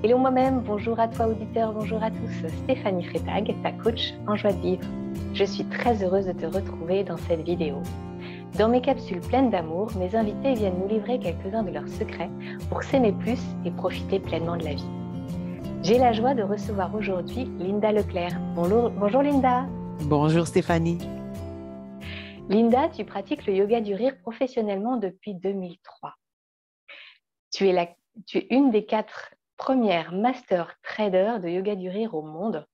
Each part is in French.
Hello moi-même, bonjour à toi auditeur, bonjour à tous. Stéphanie Freitag, ta coach en joie de vivre. Je suis très heureuse de te retrouver dans cette vidéo. Dans mes capsules pleines d'amour, mes invités viennent nous livrer quelques-uns de leurs secrets pour s'aimer plus et profiter pleinement de la vie. J'ai la joie de recevoir aujourd'hui Linda Leclerc. Bonjour Linda. Bonjour Stéphanie. Linda, tu pratiques le yoga du rire professionnellement depuis 2003. Tu es une des 4 premières master traders de yoga du rire au monde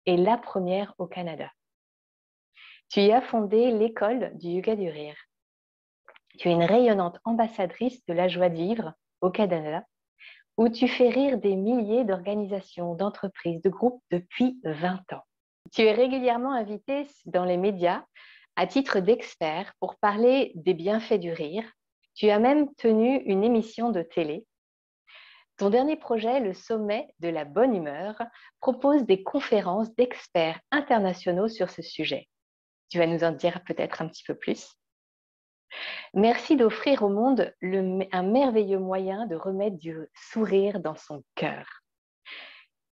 et la première au Canada. Tu y as fondé l'école du yoga du rire. Tu es une rayonnante ambassadrice de la joie de vivre au Canada, où tu fais rire des milliers d'organisations, d'entreprises, de groupes depuis 20 ans. Tu es régulièrement invitée dans les médias à titre d'expert pour parler des bienfaits du rire. Tu as même tenu une émission de télé. Ton dernier projet, le Sommet de la bonne humeur, propose des conférences d'experts internationaux sur ce sujet. Tu vas nous en dire peut-être un petit peu plus. Merci d'offrir au monde un merveilleux moyen de remettre du sourire dans son cœur.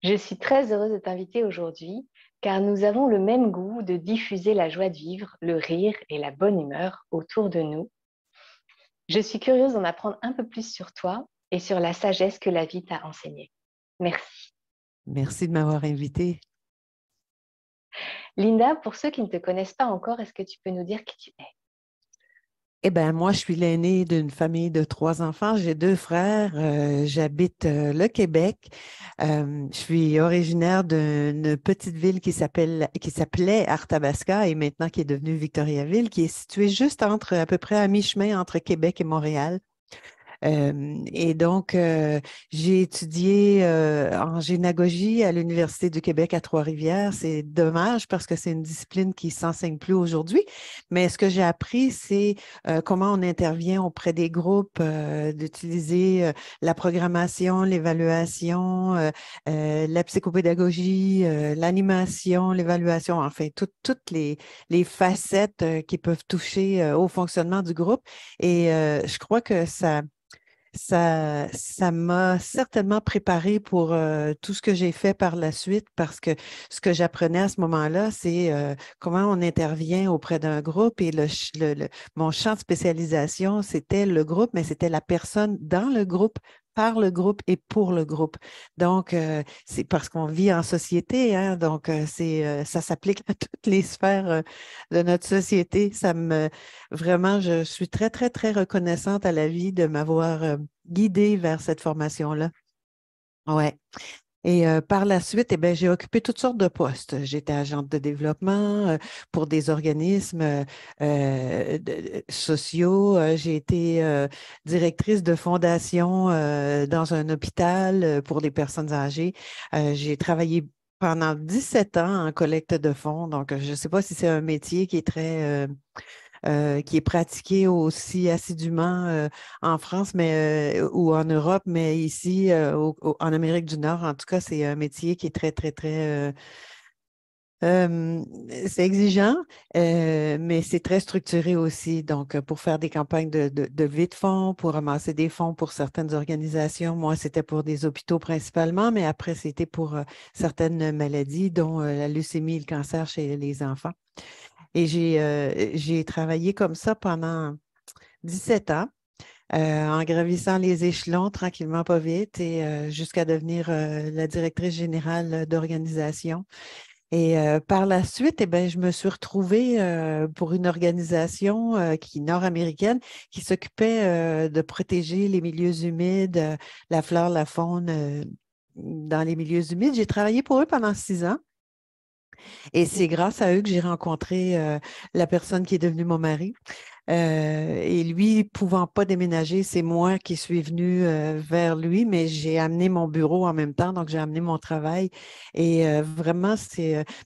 Je suis très heureuse de t'inviter aujourd'hui car nous avons le même goût de diffuser la joie de vivre, le rire et la bonne humeur autour de nous. Je suis curieuse d'en apprendre un peu plus sur toi et sur la sagesse que la vie t'a enseignée. Merci. Merci de m'avoir invitée. Linda, pour ceux qui ne te connaissent pas encore, est-ce que tu peux nous dire qui tu es? Eh bien, moi, je suis l'aînée d'une famille de 3 enfants. J'ai 2 frères. J'habite le Québec. Je suis originaire d'une petite ville qui s'appelait Arthabasca et maintenant qui est devenue Victoriaville, qui est située juste à peu près à mi-chemin entre Québec et Montréal. Et donc, j'ai étudié en génagogie à l'Université du Québec à Trois-Rivières. C'est dommage parce que c'est une discipline qui ne s'enseigne plus aujourd'hui. Mais ce que j'ai appris, c'est comment on intervient auprès des groupes, d'utiliser la programmation, l'évaluation, la psychopédagogie, l'animation, l'évaluation, enfin, toutes les facettes qui peuvent toucher au fonctionnement du groupe. Et je crois que ça m'a certainement préparé pour tout ce que j'ai fait par la suite parce que ce que j'apprenais à ce moment-là, c'est comment on intervient auprès d'un groupe et mon champ de spécialisation, c'était le groupe, mais c'était la personne dans le groupe, par le groupe et pour le groupe. Donc, c'est parce qu'on vit en société, hein, donc ça s'applique à toutes les sphères de notre société. Vraiment, je suis très, très, très reconnaissante à la vie de m'avoir guidée vers cette formation-là. Ouais. Et par la suite, eh bien, j'ai occupé toutes sortes de postes. J'étais agente de développement pour des organismes sociaux. J'ai été directrice de fondation dans un hôpital pour les personnes âgées. J'ai travaillé pendant 17 ans en collecte de fonds. Donc, je ne sais pas si c'est un métier qui est qui est pratiqué aussi assidûment en France ou en Europe, mais ici, en Amérique du Nord, en tout cas, c'est un métier qui est très, très, très... c'est exigeant, mais c'est très structuré aussi. Donc, pour faire des campagnes de levée de fonds, pour ramasser des fonds pour certaines organisations, moi, c'était pour des hôpitaux principalement, mais après, c'était pour certaines maladies, dont la leucémie et le cancer chez les enfants. Et j'ai travaillé comme ça pendant 17 ans, en gravissant les échelons tranquillement, pas vite, et jusqu'à devenir la directrice générale d'organisation. Et par la suite, eh bien, je me suis retrouvée pour une organisation nord-américaine qui s'occupait de protéger les milieux humides, la flore, la faune dans les milieux humides. J'ai travaillé pour eux pendant 6 ans. Et c'est grâce à eux que j'ai rencontré la personne qui est devenue mon mari. Et lui, pouvant pas déménager, c'est moi qui suis venue vers lui, mais j'ai amené mon bureau en même temps, donc j'ai amené mon travail. Et vraiment,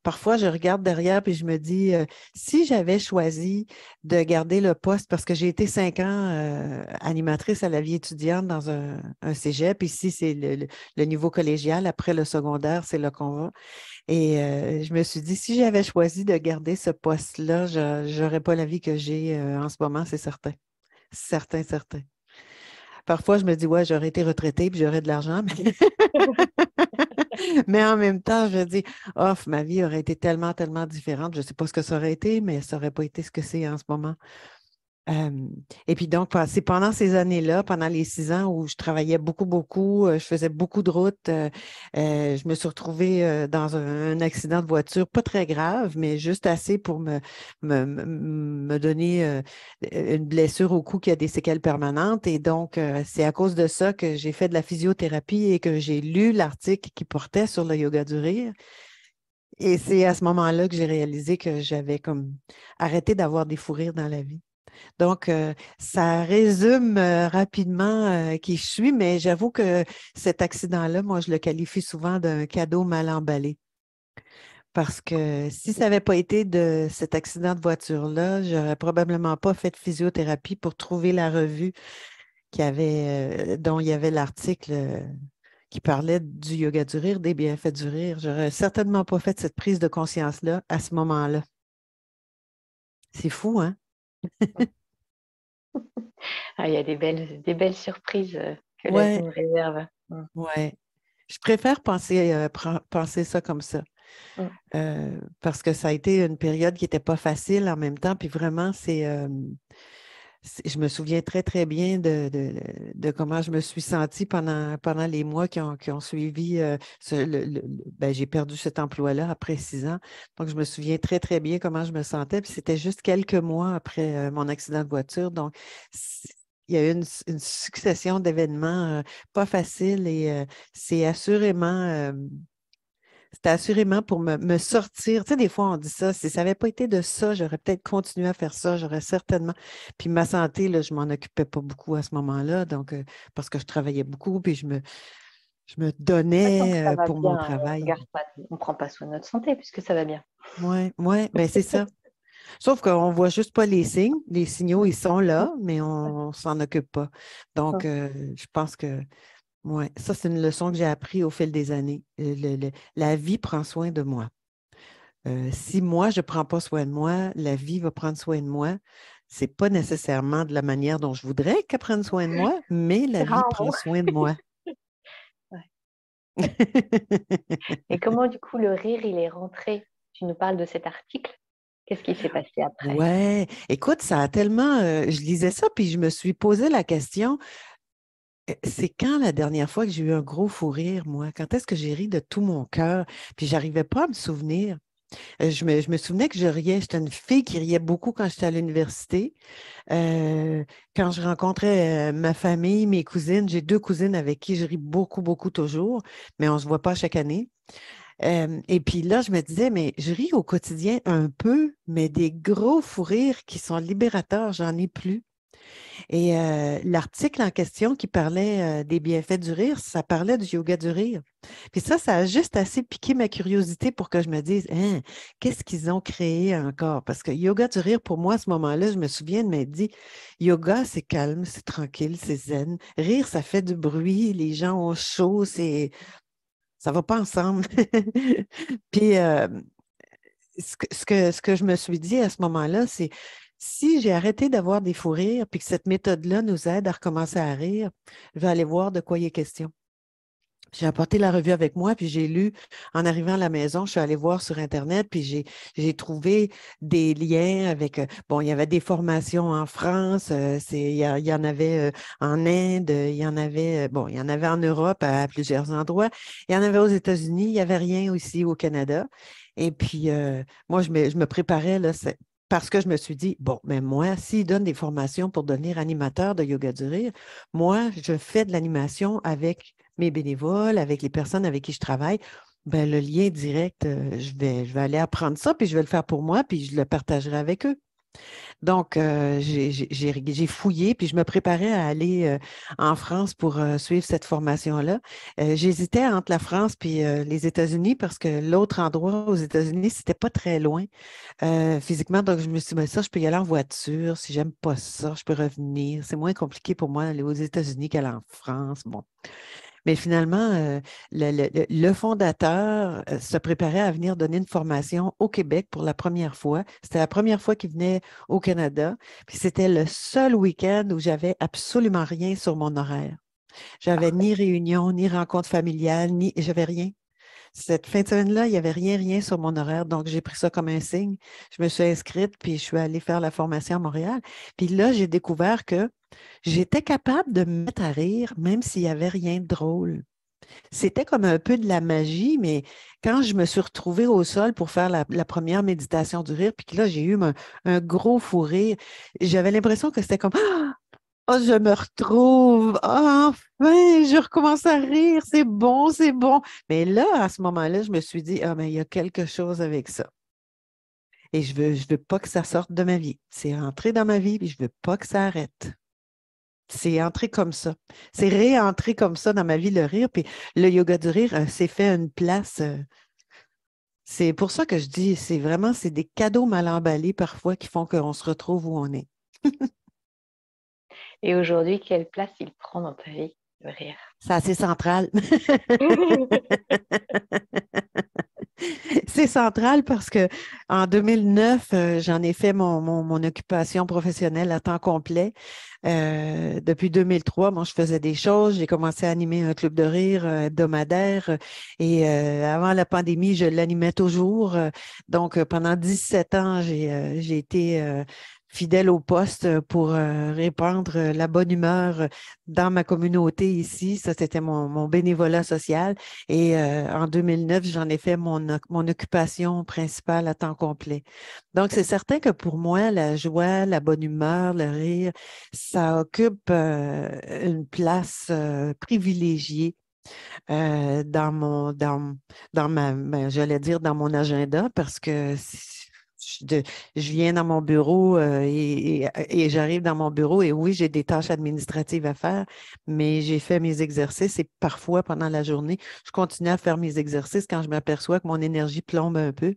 parfois je regarde derrière et je me dis, si j'avais choisi de garder le poste, parce que j'ai été 5 ans animatrice à la vie étudiante dans un cégep, ici c'est le niveau collégial, après le secondaire, c'est là qu'on va. Et je me suis dit, si j'avais choisi de garder ce poste-là, je n'aurais pas la vie que j'ai en ce moment, c'est certain. Certain, certain. Parfois, je me dis, ouais, j'aurais été retraitée puis j'aurais de l'argent, mais, mais en même temps, je dis, off, ma vie aurait été tellement, tellement différente. Je ne sais pas ce que ça aurait été, mais ça n'aurait pas été ce que c'est en ce moment. Et puis donc, c'est pendant ces années-là, pendant les 6 ans où je travaillais beaucoup, beaucoup, je faisais beaucoup de routes, je me suis retrouvée dans un accident de voiture, pas très grave, mais juste assez pour me donner une blessure au cou qui a des séquelles permanentes. Et donc, c'est à cause de ça que j'ai fait de la physiothérapie et que j'ai lu l'article qui portait sur le yoga du rire. Et c'est à ce moment-là que j'ai réalisé que j'avais comme arrêté d'avoir des fous rires dans la vie. Donc, ça résume rapidement qui je suis, mais j'avoue que cet accident-là, moi, je le qualifie souvent d'un cadeau mal emballé. Parce que si ça n'avait pas été de cet accident de voiture-là, j'aurais probablement pas fait de physiothérapie pour trouver la revue dont il y avait l'article qui parlait du yoga du rire, des bienfaits du rire. J'aurais certainement pas fait cette prise de conscience-là à ce moment-là. C'est fou, hein? Ah, il y a des belles surprises que la vie Ouais, nous réserve. ouais. Je préfère penser ça comme ça. Mm. Parce que ça a été une période qui n'était pas facile en même temps. Puis vraiment, je me souviens très, très bien de comment je me suis sentie pendant les mois qui ont suivi. Ben, j'ai perdu cet emploi-là après 6 ans. Donc, je me souviens très, très bien comment je me sentais. Puis c'était juste quelques mois après mon accident de voiture. Donc, il y a eu une succession d'événements pas faciles et c'était assurément pour me sortir. Tu sais, des fois, on dit ça, si ça n'avait pas été de ça, j'aurais peut-être continué à faire ça, j'aurais certainement. Puis ma santé, là, je m'en occupais pas beaucoup à ce moment-là, donc parce que je travaillais beaucoup, puis je me Tant que ça donnais va pour mon bien, travail. on ne prend pas soin de notre santé puisque ça va bien. Oui, ouais, ben c'est ça. Sauf qu'on ne voit juste pas les signes. Les signaux, ils sont là, mais on ne s'en occupe pas. Donc, je pense que ouais, ça, c'est une leçon que j'ai appris au fil des années. La vie prend soin de moi. Si moi, je ne prends pas soin de moi, la vie va prendre soin de moi. Ce n'est pas nécessairement de la manière dont je voudrais qu'elle prenne soin de moi, mais la vie prend Bravo. soin de moi. Ouais. Et comment, du coup, le rire, il est rentré? Tu nous parles de cet article. Qu'est-ce qui s'est passé après? Ouais, écoute, ça a tellement. Je lisais ça, puis je me suis posé la question, c'est quand la dernière fois que j'ai eu un gros fou rire, moi? Quand est-ce que j'ai ri de tout mon cœur? Puis j'arrivais pas à me souvenir. Je me souvenais que je riais. J'étais une fille qui riait beaucoup quand j'étais à l'université. Quand je rencontrais ma famille, mes cousines, j'ai 2 cousines avec qui je ris beaucoup, beaucoup toujours, mais on ne se voit pas chaque année. Et puis là, je me disais, mais je ris au quotidien un peu, mais des gros fous rires qui sont libérateurs, j'en ai plus. Et l'article en question qui parlait des bienfaits du rire, ça parlait du yoga du rire. Puis ça a juste assez piqué ma curiosité pour que je me dise, hein, qu'est-ce qu'ils ont créé encore? Parce que yoga du rire, pour moi, à ce moment-là, je me souviens de m'être dit, yoga, c'est calme, c'est tranquille, c'est zen. Rire, ça fait du bruit, les gens ont chaud, ça va pas ensemble. Puis ce que je me suis dit à ce moment-là, c'est si j'ai arrêté d'avoir des fous rires puis que cette méthode-là nous aide à recommencer à rire, je vais aller voir de quoi il est question. J'ai apporté la revue avec moi, puis j'ai lu en arrivant à la maison, je suis allée voir sur Internet, puis j'ai trouvé des liens avec, bon, il y avait des formations en France, il y en avait en Inde, il y en avait, bon, il y en avait en Europe à plusieurs endroits, il y en avait aux États-Unis, il n'y avait rien aussi au Canada. Et puis, moi, je me préparais, là, parce que je me suis dit, bon, mais moi, s'ils donnent des formations pour devenir animateur de yoga du rire, moi, je fais de l'animation avec mes bénévoles, avec les personnes avec qui je travaille. Ben, le lien direct, je vais aller apprendre ça, puis je vais le faire pour moi, puis je le partagerai avec eux. Donc, j'ai fouillé, puis je me préparais à aller en France pour suivre cette formation-là. J'hésitais entre la France puis les États-Unis parce que l'autre endroit aux États-Unis, c'était pas très loin physiquement. Donc, je me suis dit, ben, ça, je peux y aller en voiture. Si j'aime pas ça, je peux revenir. C'est moins compliqué pour moi d'aller aux États-Unis qu'aller en France. Bon. Mais finalement, le fondateur se préparait à venir donner une formation au Québec pour la première fois. C'était la première fois qu'il venait au Canada. Puis c'était le seul week-end où j'avais absolument rien sur mon horaire. J'avais ni réunion, ni rencontre familiale, ni j'avais rien. Cette fin de semaine-là, il n'y avait rien, rien sur mon horaire. Donc, j'ai pris ça comme un signe. Je me suis inscrite, puis je suis allée faire la formation à Montréal. Puis là, j'ai découvert que j'étais capable de me mettre à rire, même s'il n'y avait rien de drôle. C'était comme un peu de la magie, mais quand je me suis retrouvée au sol pour faire la première méditation du rire, puis que là, j'ai eu un gros fou rire, j'avais l'impression que c'était comme oh, je me retrouve. Ah, enfin, je recommence à rire. C'est bon, c'est bon. Mais là, à ce moment-là, je me suis dit, ah, mais il y a quelque chose avec ça. Et je veux pas que ça sorte de ma vie. C'est entré dans ma vie, puis je veux pas que ça arrête. C'est entré comme ça. C'est réentré comme ça dans ma vie, le rire. Puis le yoga du rire s'est fait une place. C'est pour ça que je dis, c'est des cadeaux mal emballés parfois qui font qu'on se retrouve où on est. Et aujourd'hui, quelle place il prend dans ta vie, le rire? C'est assez central. C'est central parce que en 2009, j'en ai fait mon occupation professionnelle à temps complet. Depuis 2003, moi, je faisais des choses. J'ai commencé à animer un club de rire hebdomadaire et avant la pandémie, je l'animais toujours. Donc, pendant 17 ans, j'ai été fidèle au poste pour répandre la bonne humeur dans ma communauté ici. Ça, c'était mon bénévolat social. Et en 2009, j'en ai fait mon occupation principale à temps complet. Donc, c'est certain que pour moi, la joie, la bonne humeur, le rire, ça occupe une place privilégiée dans j'allais dire dans mon agenda parce que je viens dans mon bureau et j'arrive dans mon bureau et oui, j'ai des tâches administratives à faire, mais j'ai fait mes exercices et parfois pendant la journée, je continue à faire mes exercices quand je m'aperçois que mon énergie plombe un peu.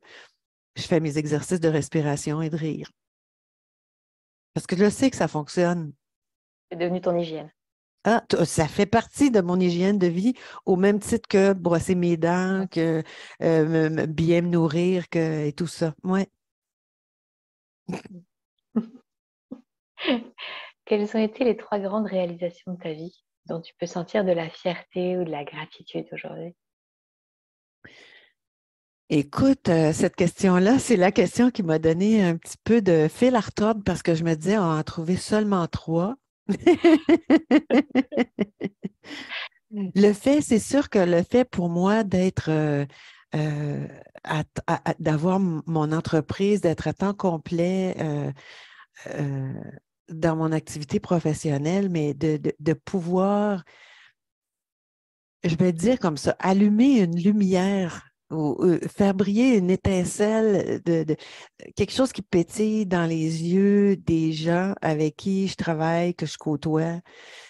Je fais mes exercices de respiration et de rire. Parce que je sais que ça fonctionne. C'est devenu ton hygiène. Ah, ça fait partie de mon hygiène de vie au même titre que brosser mes dents, que bien me nourrir et tout ça. Ouais. Quelles ont été les 3 grandes réalisations de ta vie dont tu peux sentir de la fierté ou de la gratitude aujourd'hui? Écoute, cette question-là, c'est la question qui m'a donné un petit peu de fil à retordre parce que je me disais, on en a trouvé seulement 3. Le fait, c'est sûr que le fait pour moi d'être, euh, d'avoir mon entreprise, d'être à temps complet euh, dans mon activité professionnelle, mais de pouvoir, je vais dire comme ça, allumer une lumière ou faire briller une étincelle de quelque chose qui pétille dans les yeux des gens avec qui je travaille, que je côtoie.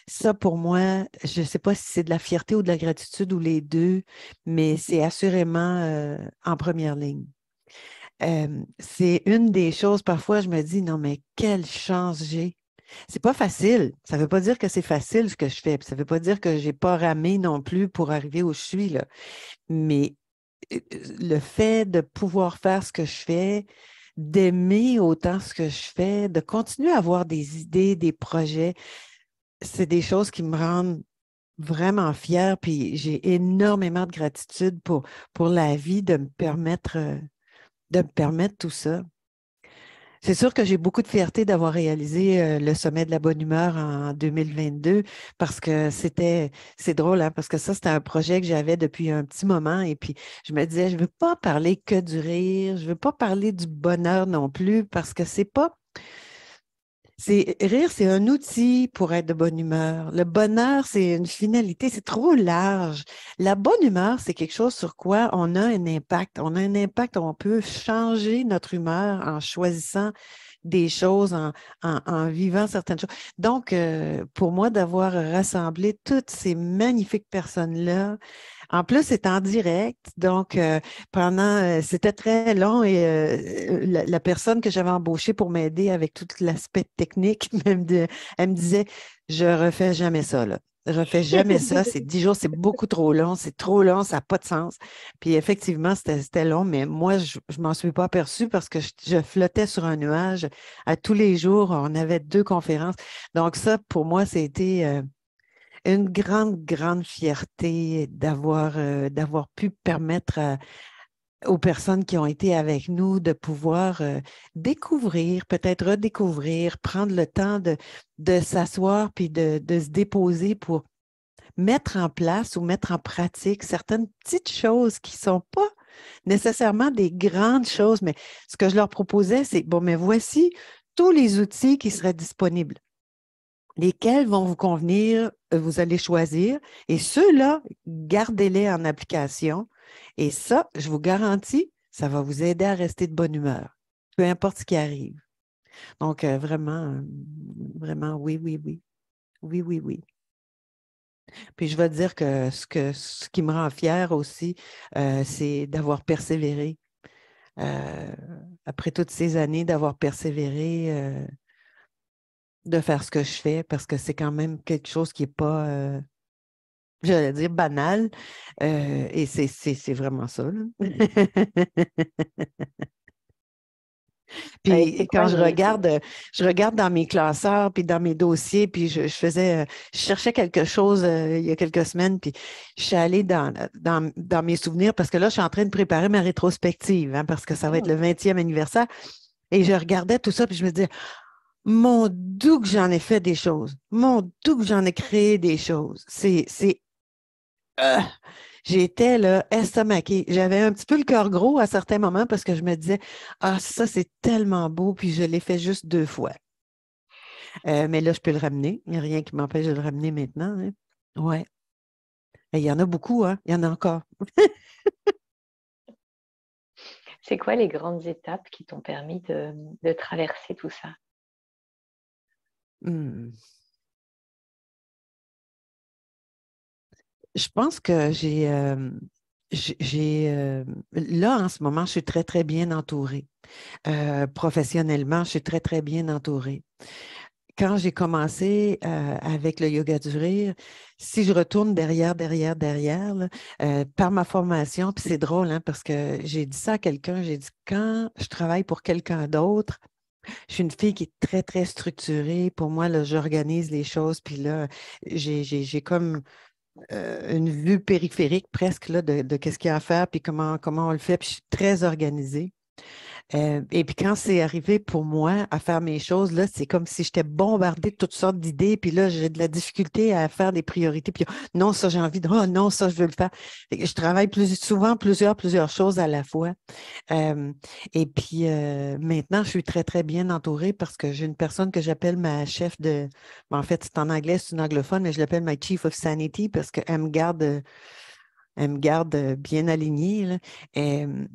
Ça, pour moi, je ne sais pas si c'est de la fierté ou de la gratitude ou les deux, mais c'est assurément en première ligne. C'est une des choses, parfois, je me dis, non, mais quelle chance j'ai. C'est pas facile. Ça ne veut pas dire que c'est facile ce que je fais. Ça ne veut pas dire que je n'ai pas ramé non plus pour arriver où je suis, là. Mais le fait de pouvoir faire ce que je fais, d'aimer autant ce que je fais, de continuer à avoir des idées, des projets, c'est des choses qui me rendent vraiment fière, puis j'ai énormément de gratitude pour la vie de me permettre tout ça. C'est sûr que j'ai beaucoup de fierté d'avoir réalisé le sommet de la bonne humeur en 2022 parce que c'est drôle, hein, parce que ça, c'était un projet que j'avais depuis un petit moment et puis je me disais, je ne veux pas parler que du rire, je ne veux pas parler du bonheur non plus parce que c'est pas rire, c'est un outil pour être de bonne humeur. Le bonheur, c'est une finalité, c'est trop large. La bonne humeur, c'est quelque chose sur quoi on a un impact. On a un impact, on peut changer notre humeur en choisissant des choses, en vivant certaines choses. Donc, pour moi, d'avoir rassemblé toutes ces magnifiques personnes-là, en plus, c'est en direct, donc c'était très long et la personne que j'avais embauchée pour m'aider avec tout l'aspect technique, elle me disait, je refais jamais ça, là. Je ne fais jamais ça. C'est 10 jours, c'est beaucoup trop long. C'est trop long, ça n'a pas de sens. Puis effectivement, c'était long, mais moi, je ne m'en suis pas aperçue parce que je flottais sur un nuage. À tous les jours, on avait 2 conférences. Donc ça, pour moi, c'était une grande, grande fierté d'avoir pu permettre aux personnes qui ont été avec nous de pouvoir découvrir, peut-être redécouvrir, prendre le temps de s'asseoir puis de se déposer pour mettre en place ou mettre en pratique certaines petites choses qui ne sont pas nécessairement des grandes choses, mais ce que je leur proposais, c'est, bon, mais voici tous les outils qui seraient disponibles. Lesquels vont vous convenir, vous allez choisir, et ceux-là, gardez-les en application. Et ça, je vous garantis, ça va vous aider à rester de bonne humeur, peu importe ce qui arrive. Donc, vraiment, vraiment, oui, oui, oui. Oui, oui, oui. Puis je vais te dire que ce qui me rend fière aussi, c'est d'avoir persévéré. Euh, Après toutes ces années, d'avoir persévéré, de faire ce que je fais, parce que c'est quand même quelque chose qui n'est pas, j'allais dire, banal. Et c'est vraiment ça, là. Ouais, Puis c'est quand quoi les... je regarde dans mes classeurs, puis dans mes dossiers, puis je cherchais quelque chose il y a quelques semaines, puis je suis allée dans mes souvenirs parce que là, je suis en train de préparer ma rétrospective, hein, parce que ça va être le 20e anniversaire. Et je regardais tout ça, puis je me disais, mon Dieu que j'en ai fait des choses. Mon Dieu que j'en ai créé des choses. Euh, J'étais là, estomaquée. J'avais un petit peu le cœur gros à certains moments parce que je me disais, ah, ça, c'est tellement beau, puis je l'ai fait juste 2 fois. Mais là, je peux le ramener. Il n'y a rien qui m'empêche de le ramener maintenant, hein. Ouais. Et il y en a beaucoup, hein. Il y en a encore. C'est quoi les grandes étapes qui t'ont permis de traverser tout ça? Hmm. Je pense que là, en ce moment, je suis très, très bien entourée. Professionnellement, je suis très, très bien entourée. Quand j'ai commencé avec le yoga du rire, si je retourne derrière, là, par ma formation, puis c'est drôle, hein, parce que j'ai dit ça à quelqu'un, j'ai dit, quand je travaille pour quelqu'un d'autre, je suis une fille qui est très, très structurée. Pour moi, là, j'organise les choses, puis là, j'ai comme une vue périphérique presque là, de qu'est-ce qu'il y a à faire, puis comment on le fait, puis je suis très organisée. Et puis quand c'est arrivé pour moi à faire mes choses, là, c'est comme si j'étais bombardée de toutes sortes d'idées, puis là, j'ai de la difficulté à faire des priorités, puis non, ça, j'ai envie de, oh non, ça, je veux le faire. Fait que je travaille souvent plusieurs choses à la fois. Euh, et puis maintenant, je suis très, très bien entourée parce que j'ai une personne que j'appelle ma chef de, en fait, c'est en anglais, c'est une anglophone, mais je l'appelle my chief of sanity parce elle me garde bien alignée, là. Euh,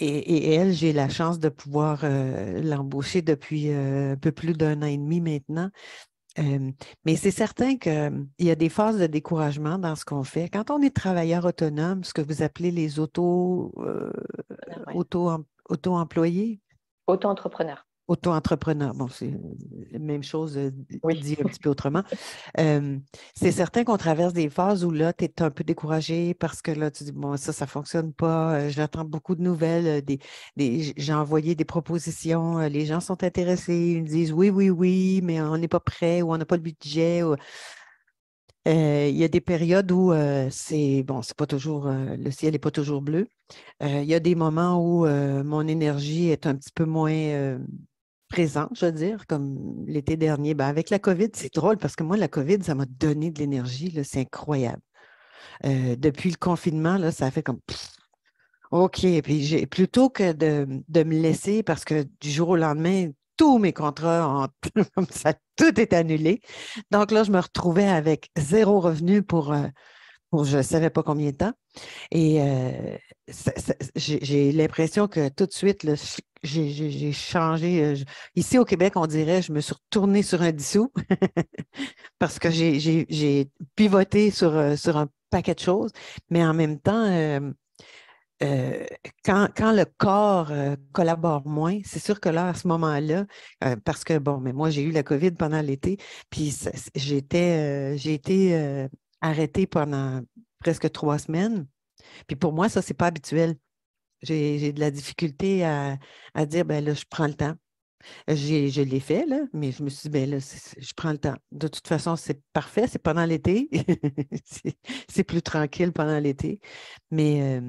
et elle, j'ai la chance de pouvoir l'embaucher depuis un peu plus d'1 an et demi maintenant. Euh, mais c'est certain qu'il y a des phases de découragement dans ce qu'on fait. Quand on est travailleur autonome, ce que vous appelez les Ouais. auto-employés, Auto-entrepreneur. auto-entrepreneurs, bon, c'est la même chose Oui. dit un petit peu autrement. Euh, c'est certain qu'on traverse des phases où là, tu es un peu découragé parce que là, tu dis, bon, ça ne fonctionne pas. J'attends beaucoup de nouvelles. J'ai envoyé des propositions. Les gens sont intéressés. Ils me disent oui, oui, oui, mais on n'est pas prêt ou on n'a pas le budget. Il y a des périodes où c'est bon, c'est pas toujours, le ciel n'est pas toujours bleu. Il y a des moments où mon énergie est un petit peu moins présente, je veux dire, comme l'été dernier. Ben, avec la COVID, c'est drôle parce que moi, la COVID, ça m'a donné de l'énergie, là, c'est incroyable. Depuis le confinement, là, ça a fait comme pff, OK. Puis plutôt que de me laisser parce que du jour au lendemain, tous mes contrats ont comme ça, tout est annulé. Donc là, je me retrouvais avec zéro revenu pour je ne savais pas combien de temps. Et j'ai l'impression que tout de suite, là, j'ai changé. Ici au Québec, on dirait, je me suis retournée sur un dissous parce que j'ai pivoté sur un paquet de choses, mais en même temps, euh, quand le corps collabore moins, c'est sûr que là, à ce moment-là, parce que, bon, mais moi, j'ai eu la COVID pendant l'été, puis j'ai été arrêtée pendant presque 3 semaines. Puis pour moi, ça, c'est pas habituel. J'ai de la difficulté à dire, ben là, je prends le temps. Je l'ai fait, là, mais je me suis dit, ben là, je prends le temps. De toute façon, c'est parfait, c'est pendant l'été. C'est c'est plus tranquille pendant l'été. Mais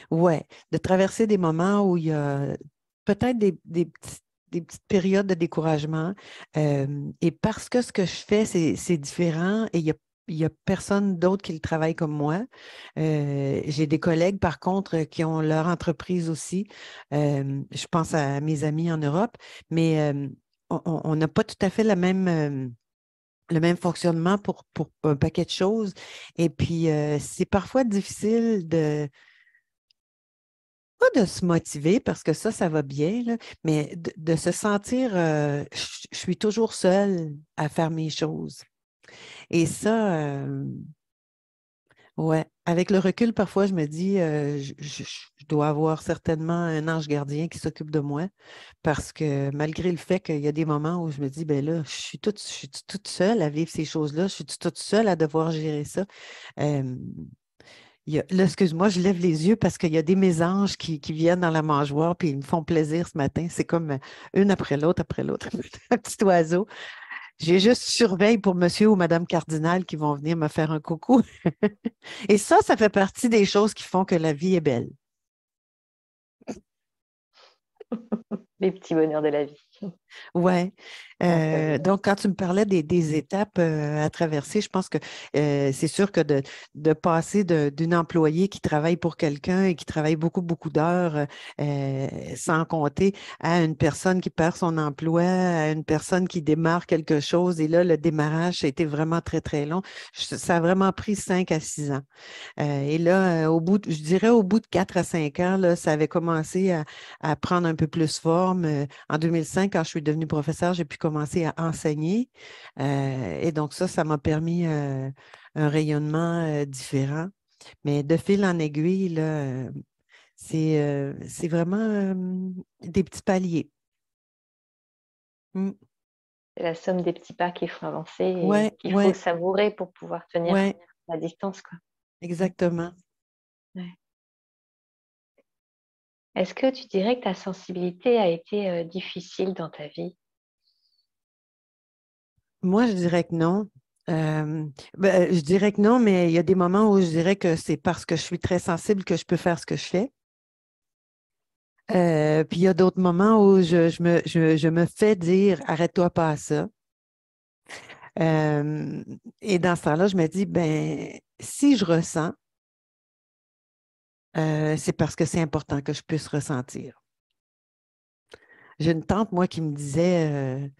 ouais, de traverser des moments où il y a peut-être des petites périodes de découragement. Et parce que ce que je fais, c'est différent et il y a personne d'autre qui le travaille comme moi. J'ai des collègues, par contre, qui ont leur entreprise aussi. Je pense à mes amis en Europe, mais on n'a pas tout à fait le même fonctionnement pour un paquet de choses. Et puis, c'est parfois difficile pas de se motiver parce que ça va bien, là, mais de se sentir, je suis toujours seule à faire mes choses. Et ça, ouais, avec le recul, parfois, je me dis, je dois avoir certainement un ange gardien qui s'occupe de moi parce que malgré le fait qu'il y a des moments où je me dis, ben là, je suis toute seule à vivre ces choses-là, je suis toute seule à devoir gérer ça. Euh, là, excuse-moi, je lève les yeux parce qu'il y a des mésanges qui viennent dans la mangeoire puis ils me font plaisir ce matin. C'est comme une après l'autre, après l'autre. Un petit oiseau. J'ai juste surveille pour monsieur ou madame Cardinal qui vont venir me faire un coucou. Et ça fait partie des choses qui font que la vie est belle. Les petits bonheurs de la vie. Ouais. Ah, c'est vrai. Donc, quand tu me parlais des étapes à traverser, je pense que c'est sûr que de passer d'une employée qui travaille pour quelqu'un et qui travaille beaucoup, beaucoup d'heures, sans compter à une personne qui perd son emploi, à une personne qui démarre quelque chose. Et là, le démarrage, ça a été vraiment très, très long. Ça a vraiment pris 5 à 6 ans. Et là, je dirais au bout de 4 à 5 ans, là, ça avait commencé à prendre un peu plus forme. En 2005, quand je suis devenue professeure, j'ai pu commencer à enseigner. Et donc ça m'a permis un rayonnement différent. Mais de fil en aiguille, là, c'est vraiment des petits paliers. Mm. C'est la somme des petits pas qu'il faut avancer et Ouais, qu'il faut ouais, savourer pour pouvoir tenir ouais, la distance, quoi. exactement. Ouais. Est-ce que tu dirais que ta sensibilité a été difficile dans ta vie? Moi, je dirais que non. Je dirais que non, mais il y a des moments où je dirais que c'est parce que je suis très sensible que je peux faire ce que je fais. Puis il y a d'autres moments où je me fais dire arrête-toi pas à ça. Euh, et dans ce temps-là, je me dis, ben, si je ressens, c'est parce que c'est important que je puisse ressentir. J'ai une tante, moi, qui me disait,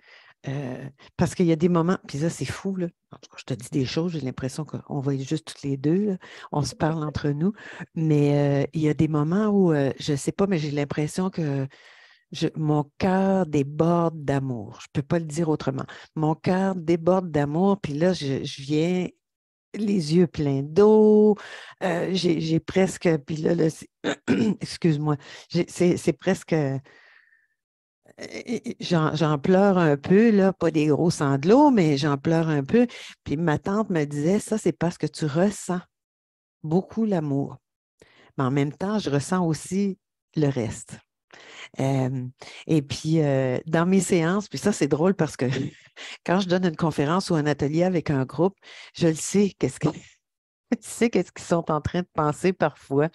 parce qu'il y a des moments, puis ça, c'est fou, là. En tout cas, je te dis des choses, j'ai l'impression qu'on va être juste toutes les deux, là. On se parle entre nous, mais il y a des moments où, je ne sais pas, mais j'ai l'impression que mon cœur déborde d'amour. Je ne peux pas le dire autrement. Mon cœur déborde d'amour, puis là, je viens les yeux pleins d'eau, j'ai presque, puis là, excuse-moi, c'est presque j'en pleure un peu, là, pas des gros sanglots, mais j'en pleure un peu. Puis ma tante me disait, ça, c'est parce que tu ressens beaucoup l'amour. Mais en même temps, je ressens aussi le reste. Euh, et puis, dans mes séances, puis ça, c'est drôle parce que quand je donne une conférence ou un atelier avec un groupe, je le sais, tu sais qu'est-ce qu'ils sont en train de penser parfois.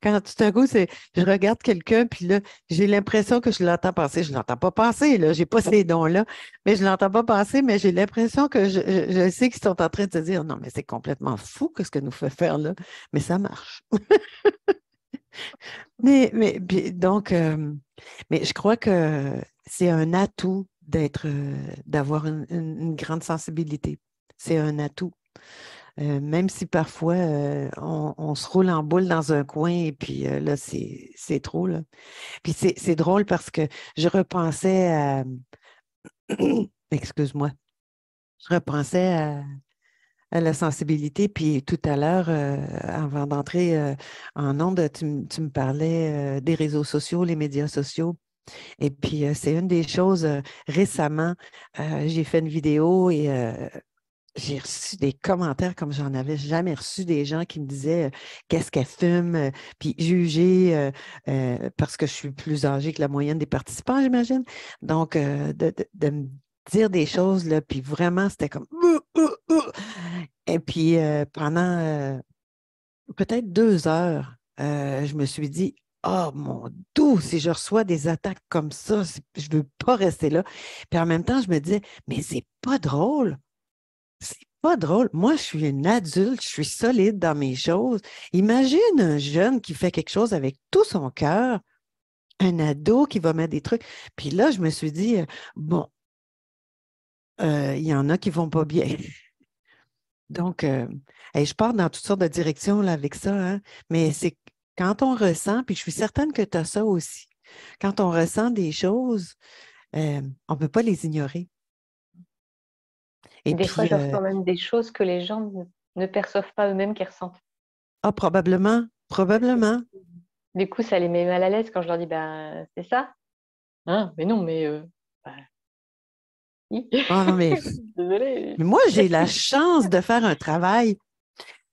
Quand tout d'un coup, je regarde quelqu'un, puis là, j'ai l'impression que je l'entends passer. Je ne l'entends pas passer, là. Je n'ai pas ces dons-là, mais je ne l'entends pas passer, mais j'ai l'impression que je sais qu'ils sont en train de se dire non, mais c'est complètement fou que ce que nous fait faire là. Mais ça marche. Puis, donc, mais je crois que c'est un atout d'avoir une grande sensibilité. C'est un atout. Même si parfois on se roule en boule dans un coin et puis là, c'est trop, là. Puis c'est drôle parce que je repensais à excuse-moi, je repensais à la sensibilité. Puis tout à l'heure, avant d'entrer en ondes, tu me parlais des réseaux sociaux, les médias sociaux. Et puis, c'est une des choses récemment, j'ai fait une vidéo et j'ai reçu des commentaires comme j'en avais jamais reçu des gens qui me disaient qu'est-ce qu'elle fume, puis juger parce que je suis plus âgée que la moyenne des participants, j'imagine. Donc, de me dire des choses, là, puis vraiment, c'était comme Et puis, pendant peut-être 2 heures, je me suis dit, oh mon Dieu, si je reçois des attaques comme ça, je ne veux pas rester là. Puis en même temps, je me disais, mais c'est pas drôle. C'est pas drôle. Moi, je suis une adulte, je suis solide dans mes choses. Imagine un jeune qui fait quelque chose avec tout son cœur, un ado qui va mettre des trucs. Puis là, je me suis dit, bon, il y en a qui vont pas bien. Donc, je pars dans toutes sortes de directions là, avec ça, hein, mais c'est quand on ressent, puis je suis certaine que tu as ça aussi, quand on ressent des choses, on ne peut pas les ignorer. Et Des fois, puis, je ressens même des choses que les gens ne perçoivent pas eux-mêmes qu'ils ressentent. probablement, probablement. Du coup, ça les met mal à l'aise quand je leur dis, ben, c'est ça. Hein, mais non, mais bah, oui. Ah non, mais Désolée. moi, j'ai la chance de faire un travail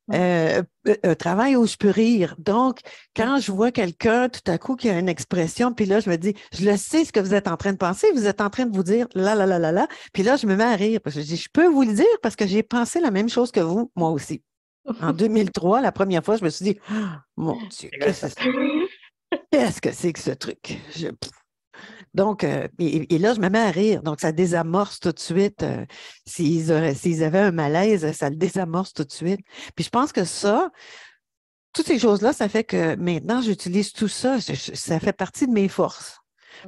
où je peux rire. Donc, quand je vois quelqu'un tout à coup qui a une expression, puis là, je me dis, je le sais ce que vous êtes en train de penser, vous êtes en train de vous dire là, là, là, là, là. Puis là, je me mets à rire parce que je dis, je peux vous le dire parce que j'ai pensé la même chose que vous, moi aussi. En 2003, la première fois, je me suis dit, ah, mon Dieu, C'est quoi ça? qu'est-ce que c'est que ce truc? Donc, et là, je me mets à rire. Donc, ça désamorce tout de suite. S'ils avaient un malaise, ça le désamorce tout de suite. Puis je pense que ça, toutes ces choses-là, ça fait que maintenant, j'utilise tout ça. Ça fait partie de mes forces.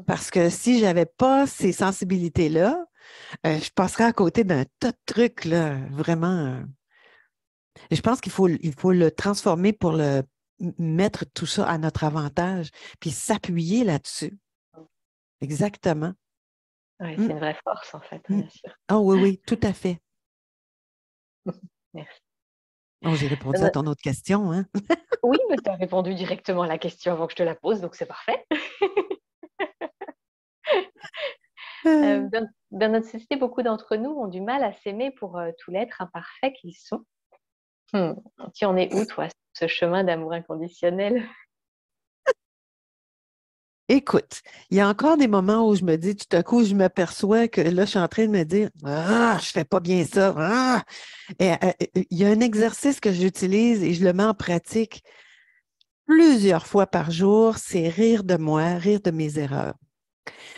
Parce que si je n'avais pas ces sensibilités-là, je passerais à côté d'un tas de trucs, là, vraiment. Et je pense qu'il faut le transformer pour mettre tout ça à notre avantage, puis s'appuyer là-dessus. Exactement. Ouais, c'est Mm, une vraie force, en fait, mm. bien sûr. Ah oui, oui, tout à fait. Merci. Oh, j'ai répondu à ton autre question, hein? Oui, mais tu as répondu directement à la question avant que je te la pose, donc c'est parfait. Euh, Dans notre société, beaucoup d'entre nous ont du mal à s'aimer pour tout l'être imparfait qu'ils sont. Tu en es où, toi, sur ce chemin d'amour inconditionnel? Écoute, il y a encore des moments où je me dis, tout à coup, je m'aperçois que là, je suis en train de me dire, ah, je fais pas bien ça. Ah! Et, il y a un exercice que j'utilise et je le mets en pratique plusieurs fois par jour, c'est rire de moi, rire de mes erreurs.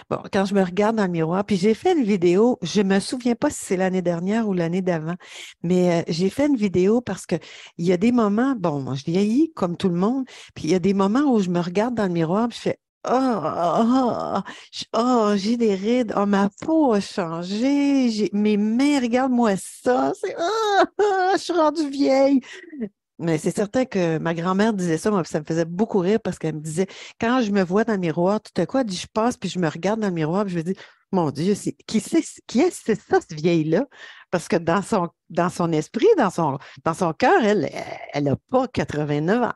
Bon, quand je me regarde dans le miroir, puis j'ai fait une vidéo, je me souviens pas si c'est l'année dernière ou l'année d'avant, mais j'ai fait une vidéo parce que il y a des moments, bon, moi je vieillis comme tout le monde, puis il y a des moments où je me regarde dans le miroir, puis je fais j'ai des rides, oh, ma peau a changé, mes mains, regarde-moi ça, je suis rendue vieille. Mais c'est certain que ma grand-mère disait ça, moi, puis ça me faisait beaucoup rire parce qu'elle me disait, quand je me vois dans le miroir, tout à coup, elle dit, je passe, puis je me regarde dans le miroir, puis je me dis, mon Dieu, qui est c'est ça, cette vieille-là? Parce que dans son esprit, dans son cœur, elle n'a pas 89 ans.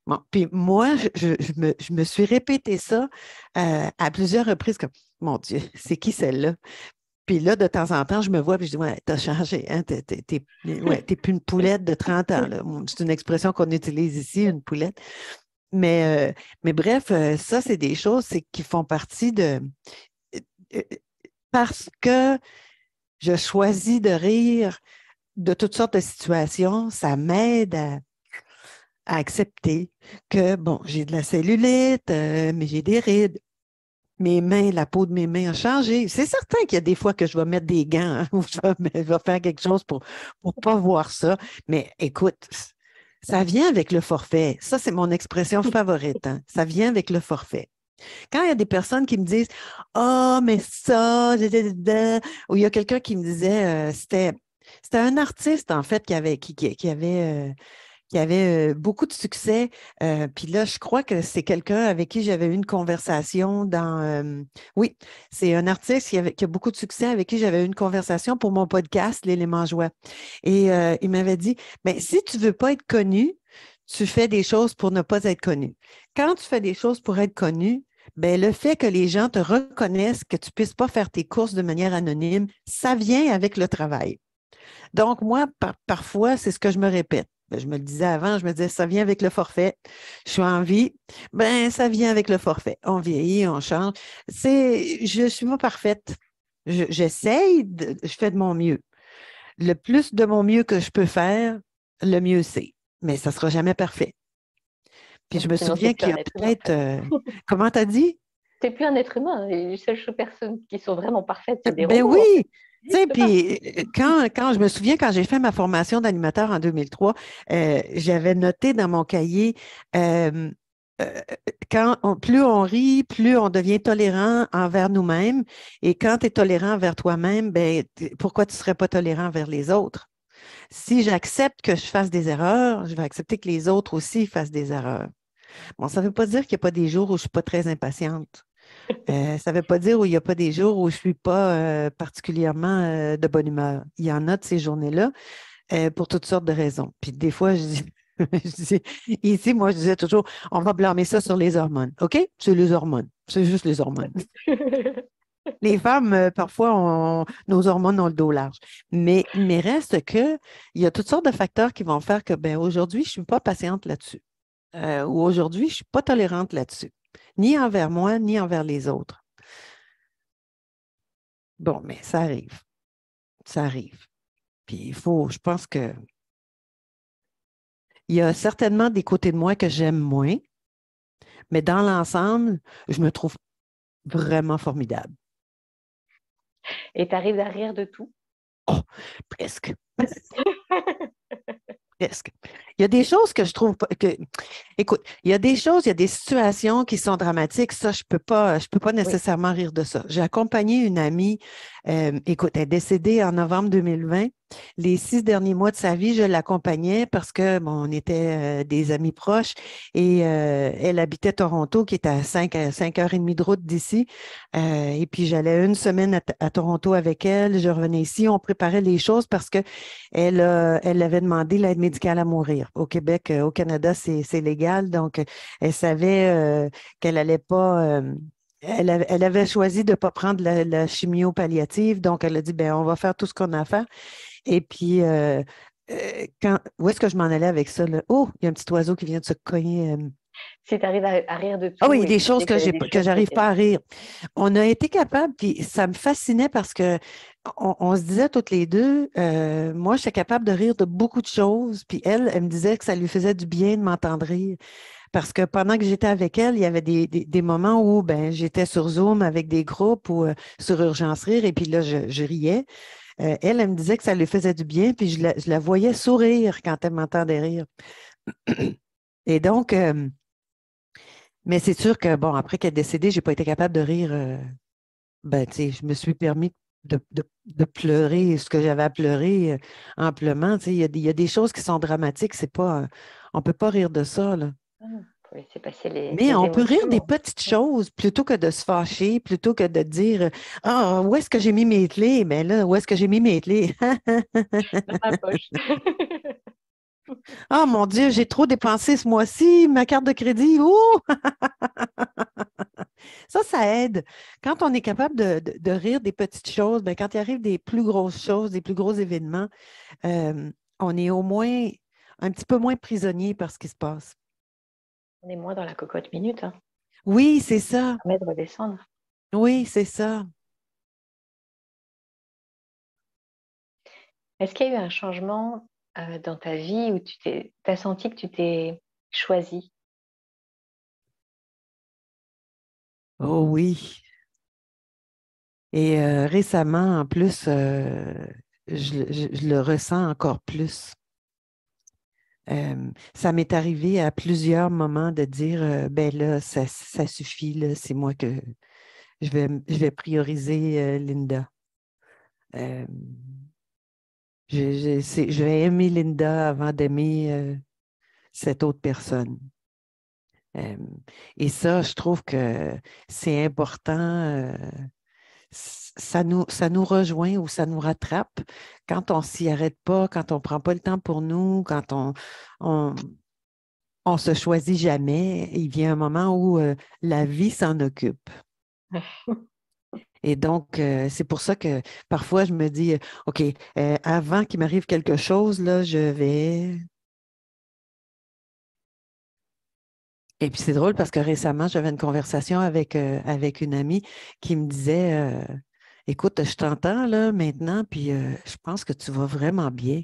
Bon, puis moi, je me suis répété ça à plusieurs reprises, comme, mon Dieu, c'est qui celle-là? Puis là, de temps en temps, je me vois et je dis, ouais, t'as changé, hein? Ouais, t'es plus une poulette de 30 ans, là. C'est une expression qu'on utilise ici, une poulette. Mais bref, ça, c'est des choses qui font partie euh, parce que je choisis de rire de toutes sortes de situations, ça m'aide à accepter que, bon, j'ai de la cellulite, mais j'ai des rides. Mes mains, la peau de mes mains a changé. C'est certain qu'il y a des fois que je vais mettre des gants, hein, ou je vais faire quelque chose pour ne pas voir ça. Mais écoute, ça vient avec le forfait. Ça, c'est mon expression favorite, hein. Ça vient avec le forfait. Quand il y a des personnes qui me disent ah, mais ça, ou il y a quelqu'un qui me disait c'était un artiste, en fait, qui avait qui avait beaucoup de succès. Puis là, je crois que c'est quelqu'un avec qui j'avais eu une conversation oui, c'est un artiste qui a beaucoup de succès avec qui j'avais eu une conversation pour mon podcast, L'élément joie. Et il m'avait dit, mais si tu ne veux pas être connu, tu fais des choses pour ne pas être connu. Quand tu fais des choses pour être connu, ben, le fait que les gens te reconnaissent, que tu ne puisses pas faire tes courses de manière anonyme, ça vient avec le travail. Donc, moi, parfois, c'est ce que je me répète. Ben, je me le disais avant, je me disais, ça vient avec le forfait. Je suis en vie, ben, ça vient avec le forfait. On vieillit, on change. Je ne suis pas parfaite. J'essaye, je fais de mon mieux. Le plus de mon mieux que je peux faire, le mieux c'est. Mais ça ne sera jamais parfait. Puis je me Sinon, c'est souviens plus qu'il y un a être humain, en peut-être. fait. Comment tu as dit? C'est plus un être humain. Les seules personnes qui sont vraiment parfaites, c'est des Ben robots, oui, en fait. Ça tu sais, n'existe pas. puis quand je me souviens, quand j'ai fait ma formation d'animateur en 2003, j'avais noté dans mon cahier, euh, euh, plus on rit, plus on devient tolérant envers nous-mêmes. Et quand tu es tolérant envers toi-même, ben, pourquoi tu ne serais pas tolérant envers les autres? Si j'accepte que je fasse des erreurs, je vais accepter que les autres aussi fassent des erreurs. Bon, ça ne veut pas dire qu'il n'y a pas des jours où je ne suis pas très impatiente. Ça ne veut pas dire où il n'y a pas des jours où je ne suis pas particulièrement de bonne humeur. Il y en a de ces journées-là pour toutes sortes de raisons. Puis des fois, je dis, ici, moi, je disais toujours, on va blâmer ça sur les hormones. OK? C'est les hormones. C'est juste les hormones. Les femmes, parfois, nos hormones ont le dos large. Mais reste que il y a toutes sortes de facteurs qui vont faire que, ben, aujourd'hui, je ne suis pas patiente là-dessus. Ou aujourd'hui, je ne suis pas tolérante là-dessus. Ni envers moi, ni envers les autres. Bon, mais ça arrive. Ça arrive. Puis je pense que il y a certainement des côtés de moi que j'aime moins, mais dans l'ensemble, je me trouve vraiment formidable. Et tu arrives à rire de tout. Oh, presque. Presque. Il y a des choses que je trouve pas, écoute, il y a des choses, il y a des situations qui sont dramatiques. Ça, je peux pas Oui. nécessairement rire de ça. J'ai accompagné une amie, écoute, elle est décédée en novembre 2020. Les 6 derniers mois de sa vie, je l'accompagnais parce que, bon, on était des amis proches et elle habitait Toronto, qui est à 5 heures et demie de route d'ici. Et puis, j'allais une semaine à Toronto avec elle. Je revenais ici. On préparait les choses parce que elle avait demandé l'aide médicale à mourir. Au Québec, au Canada, c'est légal. Donc, elle savait qu'elle n'allait pas. Elle avait choisi de ne pas prendre la chimio palliative. Donc, elle a dit, ben, on va faire tout ce qu'on a à faire. Et puis, où est-ce que je m'en allais avec ça, là? Oh, il y a un petit oiseau qui vient de se cogner. Si tu arrives à rire de Ah tout oui, et des que tu choses sais qu'il y a des que choses qui j'arrive étaient... pas à rire. On a été capable, puis ça me fascinait parce que on se disait toutes les deux, moi, j'étais capable de rire de beaucoup de choses, puis elle me disait que ça lui faisait du bien de m'entendre rire. Parce que pendant que j'étais avec elle, il y avait des moments où ben, j'étais sur Zoom avec des groupes ou sur Urgence Rire, et puis là, je riais. Elle me disait que ça lui faisait du bien, puis je la voyais sourire quand elle m'entendait rire. Et donc, mais c'est sûr que, bon, après qu'elle est décédée, je n'ai pas été capable de rire. Ben, tu sais, je me suis permis de pleurer ce que j'avais à pleurer amplement. Tu sais, il y a des choses qui sont dramatiques. C'est pas, on ne peut pas rire de ça, là. Faut laisser passer Mais les on peut rire des émotions. petites choses plutôt que de se fâcher, plutôt que de dire ah, où est-ce que j'ai mis mes clés? Ben là, où est-ce que j'ai mis mes clés? Dans ma poche. Ah, mon Dieu, j'ai trop dépensé ce mois-ci, ma carte de crédit. Ouh! Ça aide. Quand on est capable de rire des petites choses, ben, quand il arrive des plus grosses choses, des plus gros événements, euh, on est au moins un petit peu moins prisonnier par ce qui se passe. On est moins dans la cocotte minute, hein. Oui, c'est ça. Ça permet de redescendre. Oui, c'est ça. Est-ce qu'il y a eu un changement dans ta vie où tu as senti que tu t'es choisi? Oh oui. Et récemment, en plus, je le ressens encore plus. Ça m'est arrivé à plusieurs moments de dire, ben là, ça suffit, là, c'est moi que je vais prioriser Linda. Euh, je vais aimer Linda avant d'aimer. cette autre personne. Et ça, je trouve que c'est important. Ça nous rejoint ou ça nous rattrape quand on s'y arrête pas, quand on ne prend pas le temps pour nous, quand on, on se choisit jamais. Il vient un moment où la vie s'en occupe. Et donc, c'est pour ça que parfois je me dis, OK, avant qu'il m'arrive quelque chose, là, je vais. Et puis c'est drôle parce que récemment, j'avais une conversation avec une amie qui me disait écoute, je t'entends là maintenant, puis je pense que tu vas vraiment bien.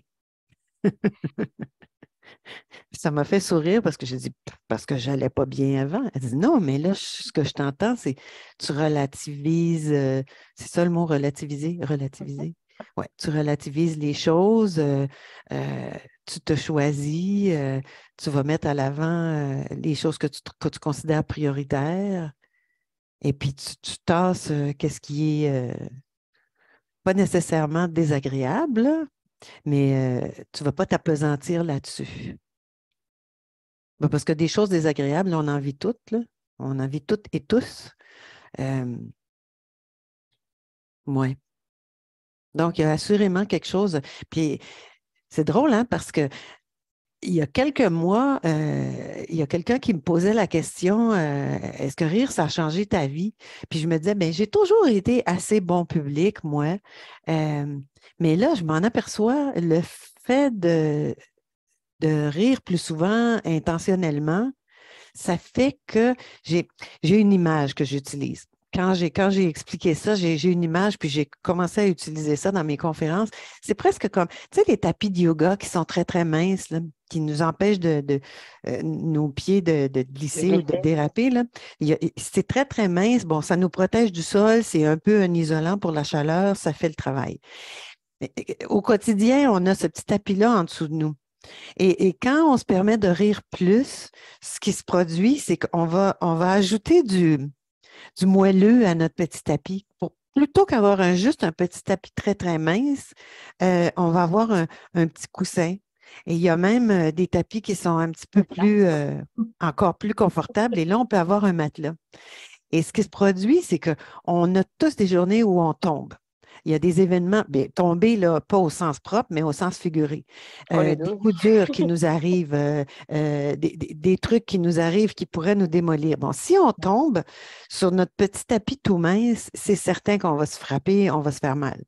Ça m'a fait sourire parce que j'ai dit parce que j'allais pas bien avant. Elle dit non, mais là, ce que je t'entends, c'est tu relativises, c'est ça le mot relativiser, relativiser. Ouais, tu relativises les choses, euh, tu te choisis, tu vas mettre à l'avant les choses que tu considères prioritaires, et puis tu tasses qu'est-ce qui est pas nécessairement désagréable, là, mais tu ne vas pas t'appesantir là-dessus. Ben, parce que des choses désagréables, on en vit toutes, là. On en vit toutes et tous. Euh, ouais. Donc, il y a assurément quelque chose. Puis, c'est drôle, hein, parce que il y a quelques mois, il y a quelqu'un qui me posait la question, est-ce que rire, ça a changé ta vie? Puis je me disais, bien, j'ai toujours été assez bon public, moi. Mais là, je m'en aperçois, le fait de rire plus souvent intentionnellement, ça fait que j'ai une image que j'utilise. Quand j'ai expliqué ça, j'ai une image, puis j'ai commencé à utiliser ça dans mes conférences. C'est presque comme, tu sais, les tapis de yoga qui sont très, très minces, là, qui nous empêchent nos pieds de De glisser ou de glisser. déraper, là. C'est très, très mince. Bon, ça nous protège du sol, c'est un peu un isolant pour la chaleur, ça fait le travail. Au quotidien, on a ce petit tapis-là en dessous de nous. Et quand on se permet de rire plus, ce qui se produit, c'est qu'on va ajouter du moelleux à notre petit tapis. Plutôt qu'avoir juste un petit tapis très, très mince, on va avoir un petit coussin. Et il y a même des tapis qui sont un petit peu Là. plus, encore plus confortables. Et là, on peut avoir un matelas. Et ce qui se produit, c'est qu'on a tous des journées où on tombe. Il y a des événements, bien, tomber, là, pas au sens propre, mais au sens figuré. Oh, les Des deux. coups durs qui nous arrivent, des trucs qui nous arrivent qui pourraient nous démolir. Bon, si on tombe sur notre petit tapis tout mince, c'est certain qu'on va se frapper, on va se faire mal.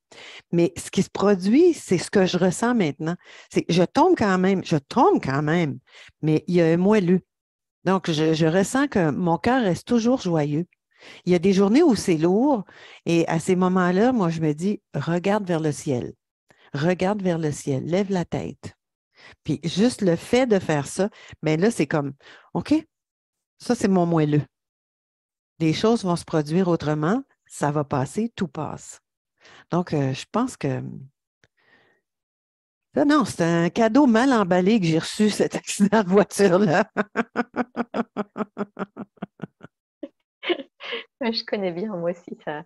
Mais ce qui se produit, c'est ce que je ressens maintenant. C'est que je tombe quand même, mais il y a un moelleux. Donc, je ressens que mon cœur reste toujours joyeux. Il y a des journées où c'est lourd et à ces moments-là, moi, je me dis, regarde vers le ciel, lève la tête. Puis juste le fait de faire ça, bien là, c'est comme, OK, ça, c'est mon moelleux. Des choses vont se produire autrement, ça va passer, tout passe. Donc, je pense que non, c'est un cadeau mal emballé que j'ai reçu, cet accident de voiture-là. Ouais, je connais bien, moi aussi, ça.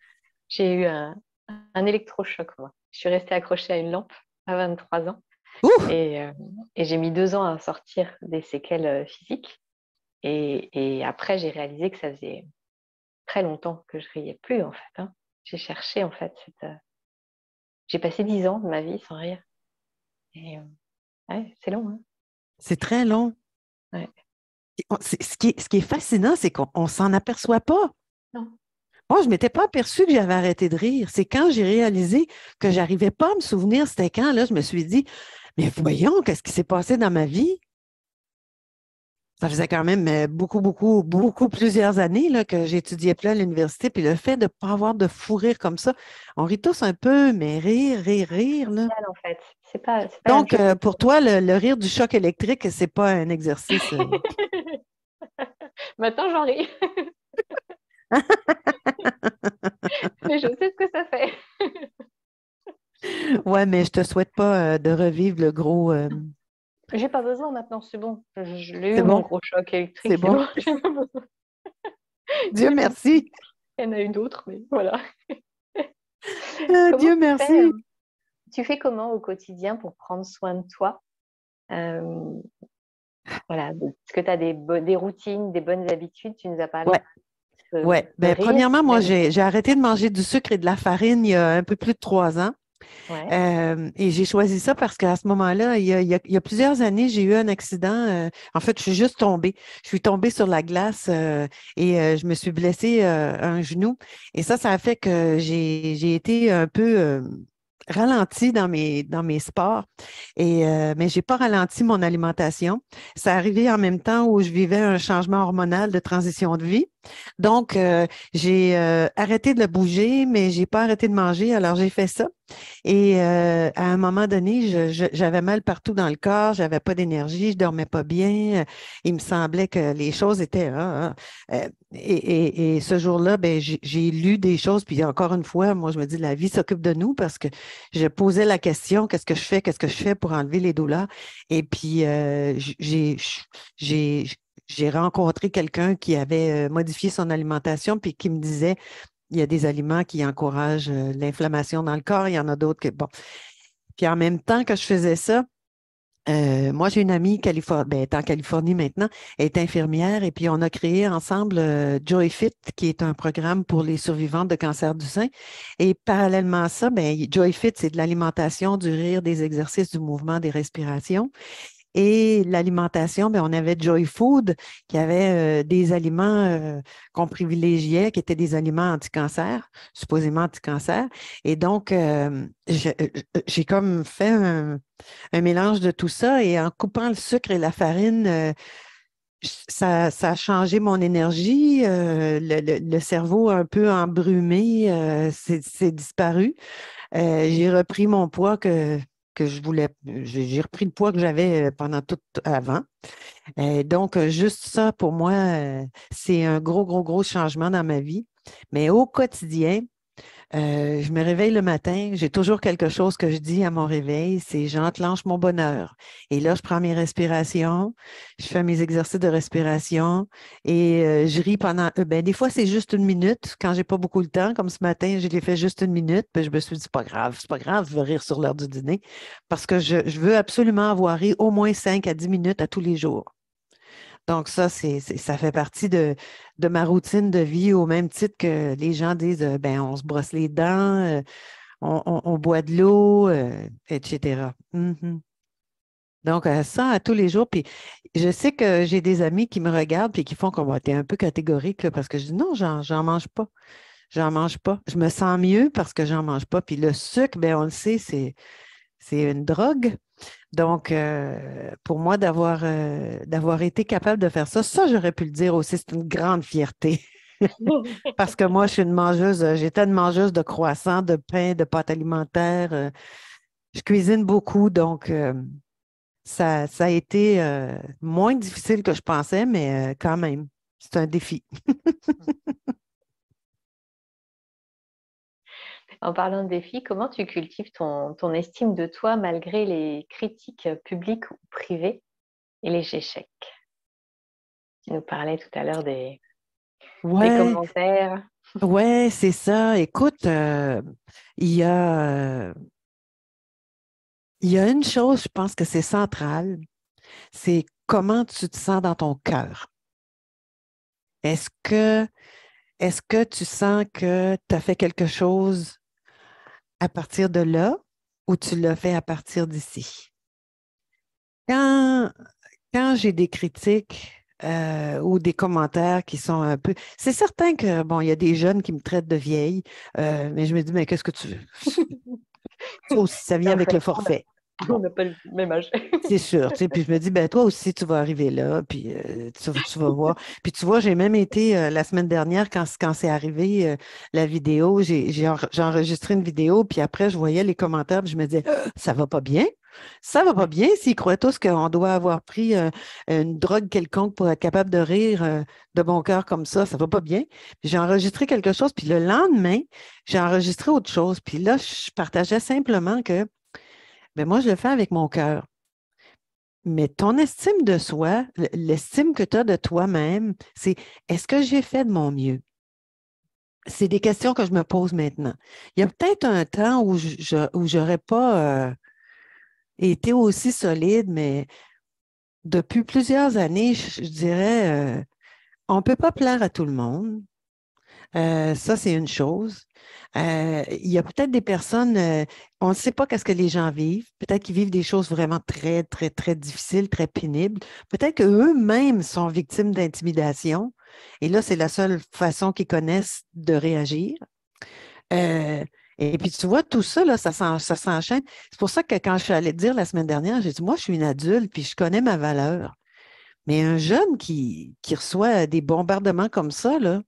J'ai eu un électrochoc, moi. Je suis restée accrochée à une lampe à 23 ans Ouh! et, euh, et j'ai mis 2 ans à sortir des séquelles physiques. Et après, j'ai réalisé que ça faisait très longtemps que je riais plus, en fait, hein. J'ai cherché, en fait. J'ai passé 10 ans de ma vie sans rire. Et ouais, c'est long, hein. C'est très long. Ouais. Ce qui est fascinant, c'est qu'on ne s'en aperçoit pas. Non. Moi, je ne m'étais pas aperçue que j'avais arrêté de rire. C'est quand j'ai réalisé que je n'arrivais pas à me souvenir c'était quand, là, je me suis dit, mais voyons, qu'est-ce qui s'est passé dans ma vie? Ça faisait quand même beaucoup, beaucoup, beaucoup plusieurs années là, que j'étudiais plus à l'université. Puis le fait de ne pas avoir de fou rire comme ça, on rit tous un peu, mais rire, rire, rire, là. En fait, c'est pas un Donc, job. pour toi, le rire du choc électrique, c'est pas un exercice. Maintenant, j'en ris. Mais je sais ce que ça fait. Ouais, mais je te souhaite pas de revivre le gros. J'ai pas besoin maintenant, c'est bon. Je l'ai C'est eu, mon bon, gros choc électrique, c'est c'est bon. bon. J'ai pas besoin. Dieu merci. Il y en a eu d'autres, mais voilà. Comment Dieu tu fais, merci. tu fais comment au quotidien pour prendre soin de toi? Euh, Voilà. Est-ce que tu as des routines, des bonnes habitudes? Tu nous as parlé Ouais, ouais. de Ben, rire, premièrement, moi, même. j'ai arrêté de manger du sucre et de la farine il y a un peu plus de 3 ans. Ouais. Et j'ai choisi ça parce qu'à ce moment-là, il y a plusieurs années, j'ai eu un accident. En fait, je suis juste tombée. Je suis tombée sur la glace et je me suis blessée un genou. Et ça a fait que j'ai été un peu ralentie dans mes sports. Mais je n'ai pas ralenti mon alimentation. Ça arrivé en même temps où je vivais un changement hormonal de transition de vie. Donc, j'ai arrêté de le bouger, mais je n'ai pas arrêté de manger. Alors, j'ai fait ça. Et à un moment donné, j'avais mal partout dans le corps, j'avais pas d'énergie, je dormais pas bien. Il me semblait que les choses étaient. Et ce jour-là, ben, j'ai lu des choses, puis encore une fois, moi, je me dis, la vie s'occupe de nous parce que je posais la question, qu'est-ce que je fais pour enlever les douleurs? Et puis, j'ai, j'ai rencontré quelqu'un qui avait modifié son alimentation, puis qui me disait, il y a des aliments qui encouragent l'inflammation dans le corps. Il y en a d'autres que, bon. Puis en même temps que je faisais ça, moi, j'ai une amie ben, elle est en Californie maintenant, elle est infirmière et puis on a créé ensemble JoyFit, qui est un programme pour les survivantes de cancer du sein. Et parallèlement à ça, ben, JoyFit, c'est de l'alimentation, du rire, des exercices, du mouvement, des respirations. Et l'alimentation, ben, on avait Joy Food, qui avait des aliments qu'on privilégiait, qui étaient des aliments anti-cancer, supposément anti-cancer. Et donc, j'ai comme fait un mélange de tout ça et en coupant le sucre et la farine, ça a changé mon énergie, le cerveau un peu embrumé, c'est disparu. J'ai repris mon poids que je voulais. J'ai repris le poids que j'avais pendant tout avant. Donc, juste ça, pour moi, c'est un gros, gros, gros changement dans ma vie. Mais au quotidien, je me réveille le matin, j'ai toujours quelque chose que je dis à mon réveil, c'est j'enclenche mon bonheur. Et là, je prends mes respirations, je fais mes exercices de respiration et je ris pendant, ben, des fois, c'est juste une minute quand j'ai pas beaucoup le temps, comme ce matin, je l'ai fait juste une minute, puis je me suis dit, c'est pas grave, je vais rire sur l'heure du dîner parce que je veux absolument avoir ri au moins 5 à 10 minutes à tous les jours. Donc, ça, ça fait partie de ma routine de vie au même titre que les gens disent, ben, on se brosse les dents, on boit de l'eau, etc. Mhm. Donc, ça à tous les jours. Puis, je sais que j'ai des amis qui me regardent et qui font comme, tu es un peu catégorique là, parce que je dis, non, j'en mange pas. J'en mange pas. Je me sens mieux parce que j'en mange pas. Puis le sucre, ben, on le sait, c'est une drogue. Donc, pour moi, d'avoir été capable de faire ça, j'aurais pu le dire aussi, c'est une grande fierté. Parce que moi, je suis une mangeuse, j'étais une mangeuse de croissants, de pain, de pâtes alimentaires. Je cuisine beaucoup, donc ça a été moins difficile que je pensais, mais quand même, c'est un défi. En parlant de défis, comment tu cultives ton estime de toi malgré les critiques publiques ou privées et les échecs? Tu nous parlais tout à l'heure des Ouais, commentaires. ouais, c'est ça. Écoute, il y a, il y a une chose, je pense que c'est central, c'est comment tu te sens dans ton cœur. Est-ce que, est-ce que tu sens que tu as fait quelque chose à partir de là ou tu l'as fait à partir d'ici? Quand, quand j'ai des critiques ou des commentaires qui sont un peu... C'est certain que, bon, il y a des jeunes qui me traitent de vieille, mais je me dis, mais qu'est-ce que tu veux? Ça aussi, ça vient En avec le fait, forfait. on Bon. n'a pas le même âge. C'est sûr, tu sais, puis je me dis, ben toi aussi, tu vas arriver là, puis tu vas voir. Puis tu vois, j'ai même été la semaine dernière, quand c'est arrivé, la vidéo, j'ai enregistré une vidéo, puis après, je voyais les commentaires, puis je me disais, ah, ça va pas bien. Ça va pas bien s'ils croient tous qu'on doit avoir pris une drogue quelconque pour être capable de rire de bon cœur comme ça va pas bien. Puis j'ai enregistré quelque chose, puis le lendemain, j'ai enregistré autre chose, puis là, je partageais simplement que, ben moi, je le fais avec mon cœur. Mais ton estime de soi, l'estime que tu as de toi-même, c'est est-ce que j'ai fait de mon mieux? C'est des questions que je me pose maintenant. Il y a peut-être un temps où je n'aurais pas été aussi solide, mais depuis plusieurs années, je dirais, on ne peut pas plaire à tout le monde. Ça, c'est une chose. Il y a peut-être des personnes, on ne sait pas qu'est-ce que les gens vivent. Peut-être qu'ils vivent des choses vraiment très, très, très difficiles, très pénibles. Peut-être qu'eux-mêmes sont victimes d'intimidation. Et là, c'est la seule façon qu'ils connaissent de réagir. Euh, et puis, tu vois, tout ça, là, ça s'enchaîne. C'est pour ça que quand je suis allée te dire la semaine dernière, j'ai dit, moi, je suis une adulte, puis je connais ma valeur. Mais un jeune qui reçoit des bombardements comme ça, là,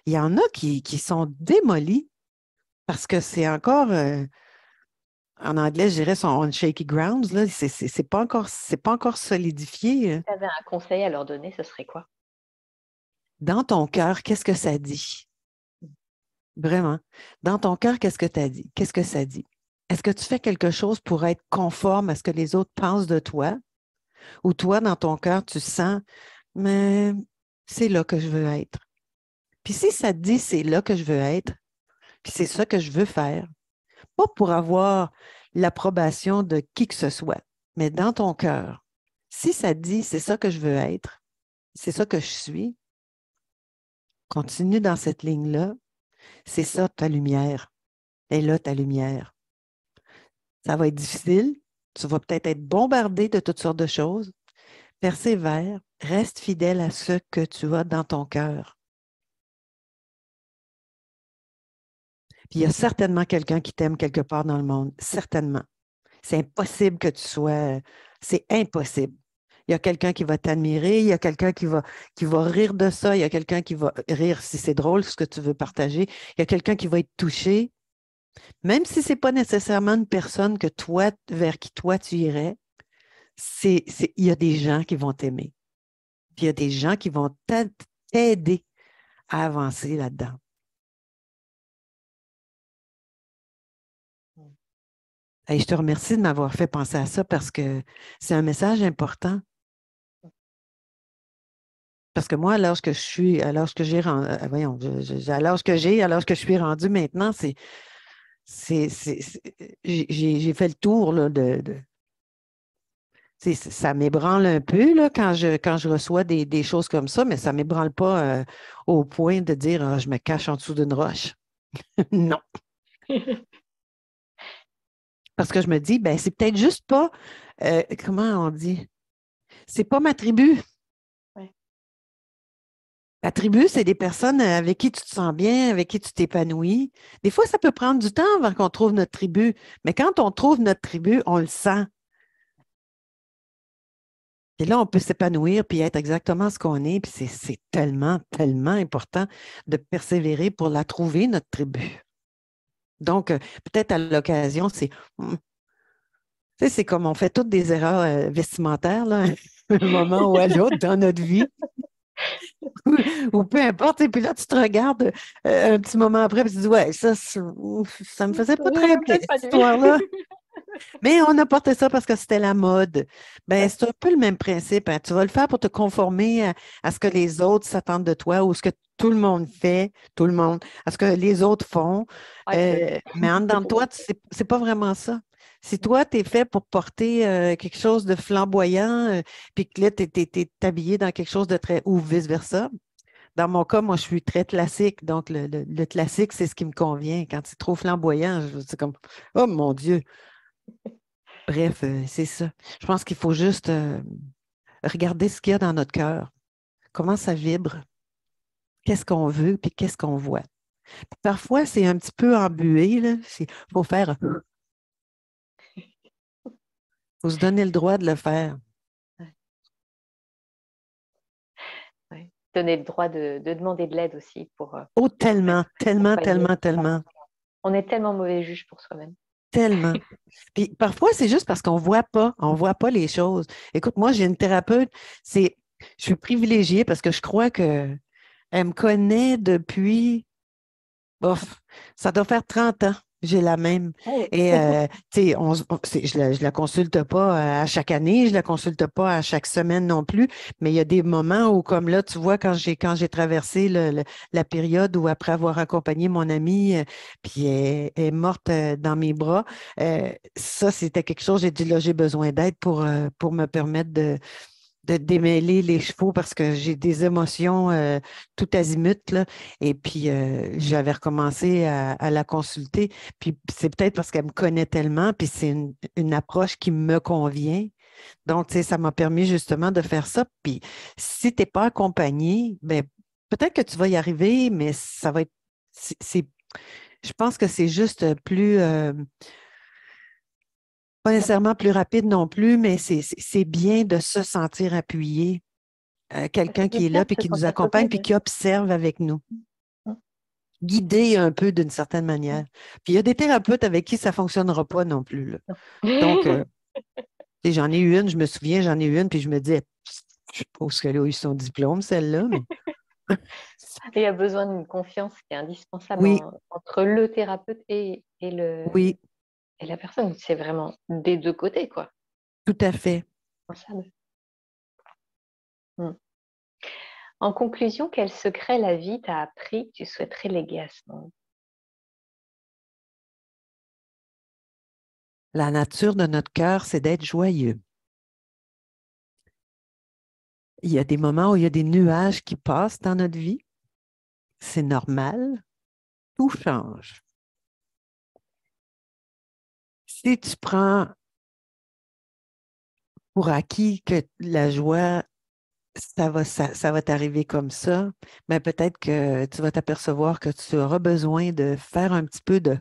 il y en a qui sont démolis parce que c'est encore, en anglais, je dirais, sont on shaky grounds, là. C'est pas encore solidifié. Si tu avais un conseil à leur donner, ce serait quoi? Dans ton cœur, qu'est-ce que ça dit? Vraiment. Dans ton cœur, qu'est-ce que tu as dit? Qu'est-ce que ça dit? Est-ce que tu fais quelque chose pour être conforme à ce que les autres pensent de toi? Ou toi, dans ton cœur, tu sens, mais c'est là que je veux être. Puis si ça te dit, c'est là que je veux être, puis c'est ça que je veux faire, pas pour avoir l'approbation de qui que ce soit, mais dans ton cœur, si ça te dit, c'est ça que je veux être, c'est ça que je suis, continue dans cette ligne-là, c'est ça ta lumière. Et là, ta lumière. Ça va être difficile. Tu vas peut-être être bombardé de toutes sortes de choses. Persévère. Reste fidèle à ce que tu as dans ton cœur. Puis il y a certainement quelqu'un qui t'aime quelque part dans le monde. Certainement. C'est impossible que tu sois. C'est impossible. Il y a quelqu'un qui va t'admirer, il y a quelqu'un qui va rire de ça, il y a quelqu'un qui va rire si c'est drôle ce que tu veux partager, il y a quelqu'un qui va être touché, même si ce n'est pas nécessairement une personne que toi, vers qui toi tu irais, il y a des gens qui vont t'aimer. Puis il y a des gens qui vont t'aider à avancer là-dedans. Et je te remercie de m'avoir fait penser à ça parce que c'est un message important. Parce que moi, à l'âge que je suis, à l'âge que j'ai rendu, voyons, à l'âge que j'ai, à l'âge que je suis rendu maintenant, j'ai fait le tour là, ça m'ébranle un peu là, quand je reçois des choses comme ça, mais ça ne m'ébranle pas au point de dire ah, je me cache en dessous d'une roche. Non. Parce que je me dis, ben, c'est peut-être juste pas, comment on dit? C'est pas ma tribu. Ouais. La tribu, c'est des personnes avec qui tu te sens bien, avec qui tu t'épanouis. Des fois, ça peut prendre du temps avant qu'on trouve notre tribu, mais quand on trouve notre tribu, on le sent. Et là, on peut s'épanouir puis être exactement ce qu'on est. Puis c'est tellement, tellement important de persévérer pour la trouver, notre tribu. Donc, peut-être à l'occasion, tu sais, c'est comme on fait toutes des erreurs vestimentaires, là, un moment ou à l'autre dans notre vie, ou peu importe. Et puis là, tu te regardes un petit moment après, puis tu dis, ouais, ça me faisait pas très bien, cette histoire-là. Mais on a porté ça parce que c'était la mode. Ben, c'est un peu le même principe, hein. Tu vas le faire pour te conformer à ce que les autres s'attendent de toi ou ce que tout le monde fait, tout le monde, à ce que les autres font. Mais en dedans de toi, c'est pas vraiment ça. Si toi, tu es fait pour porter quelque chose de flamboyant, puis que là, tu es habillé dans quelque chose de très, ou vice-versa. Dans mon cas, moi, je suis très classique. Donc, le classique, c'est ce qui me convient. Quand c'est trop flamboyant, c'est comme, oh mon Dieu. Bref, c'est ça. Je pense qu'il faut juste regarder ce qu'il y a dans notre cœur, comment ça vibre, qu'est-ce qu'on veut, puis qu'est-ce qu'on voit. Puis parfois, c'est un petit peu embué, là. Il faut faire, faut se donner le droit de le faire. Ouais. Donner le droit de demander de l'aide aussi Oh, tellement, tellement, tellement, tellement, On est tellement mauvais juge pour soi-même. tellement. Puis parfois, c'est juste parce on voit pas les choses. Écoute, moi, j'ai une thérapeute, je suis privilégiée parce que je crois que elle me connaît depuis. Bof, ça doit faire 30 ans. J'ai la même. Oh. Et, tu sais, je la consulte pas à chaque année, je la consulte pas à chaque semaine non plus, mais il y a des moments où, comme là, tu vois, quand j'ai traversé la période où, après avoir accompagné mon amie, puis elle est morte dans mes bras, ça, c'était quelque chose, j'ai dit, là, j'ai besoin d'aide pour me permettre de démêler les chevaux parce que j'ai des émotions tout azimut, là. Et puis, j'avais recommencé à la consulter. Puis, c'est peut-être parce qu'elle me connaît tellement, puis c'est une approche qui me convient. Donc, tu sais, ça m'a permis justement de faire ça. Puis, si tu n'es pas accompagné, ben, peut-être que tu vas y arriver, mais ça va être. Je pense que c'est juste plus. Pas nécessairement plus rapide non plus, mais c'est bien de se sentir appuyé. Quelqu'un C'est qui est bien là, de puis se qui nous sentir accompagne, puis soutenue. qui observe avec nous, Mm. guidé un peu d'une certaine manière. Puis il y a des thérapeutes avec qui ça ne fonctionnera pas non plus, là. Donc, tu sais, j'en ai eu une, je me souviens, j'en ai eu une, puis je me disais, je suppose qu'elle a eu son diplôme, celle-là, mais Il y a besoin d'une confiance qui est indispensable oui, entre le thérapeute oui, et la personne. C'est vraiment des deux côtés, quoi. tout à fait. Indispensable. Mm. En conclusion, quel secret la vie t'a appris que tu souhaiterais léguer à ce monde? La nature de notre cœur, c'est d'être joyeux. Il y a des moments où il y a des nuages qui passent dans notre vie. C'est normal. Tout change. Si tu prends pour acquis que la joie, ça va t'arriver comme ça, mais peut-être que tu vas t'apercevoir que tu auras besoin de faire un petit peu de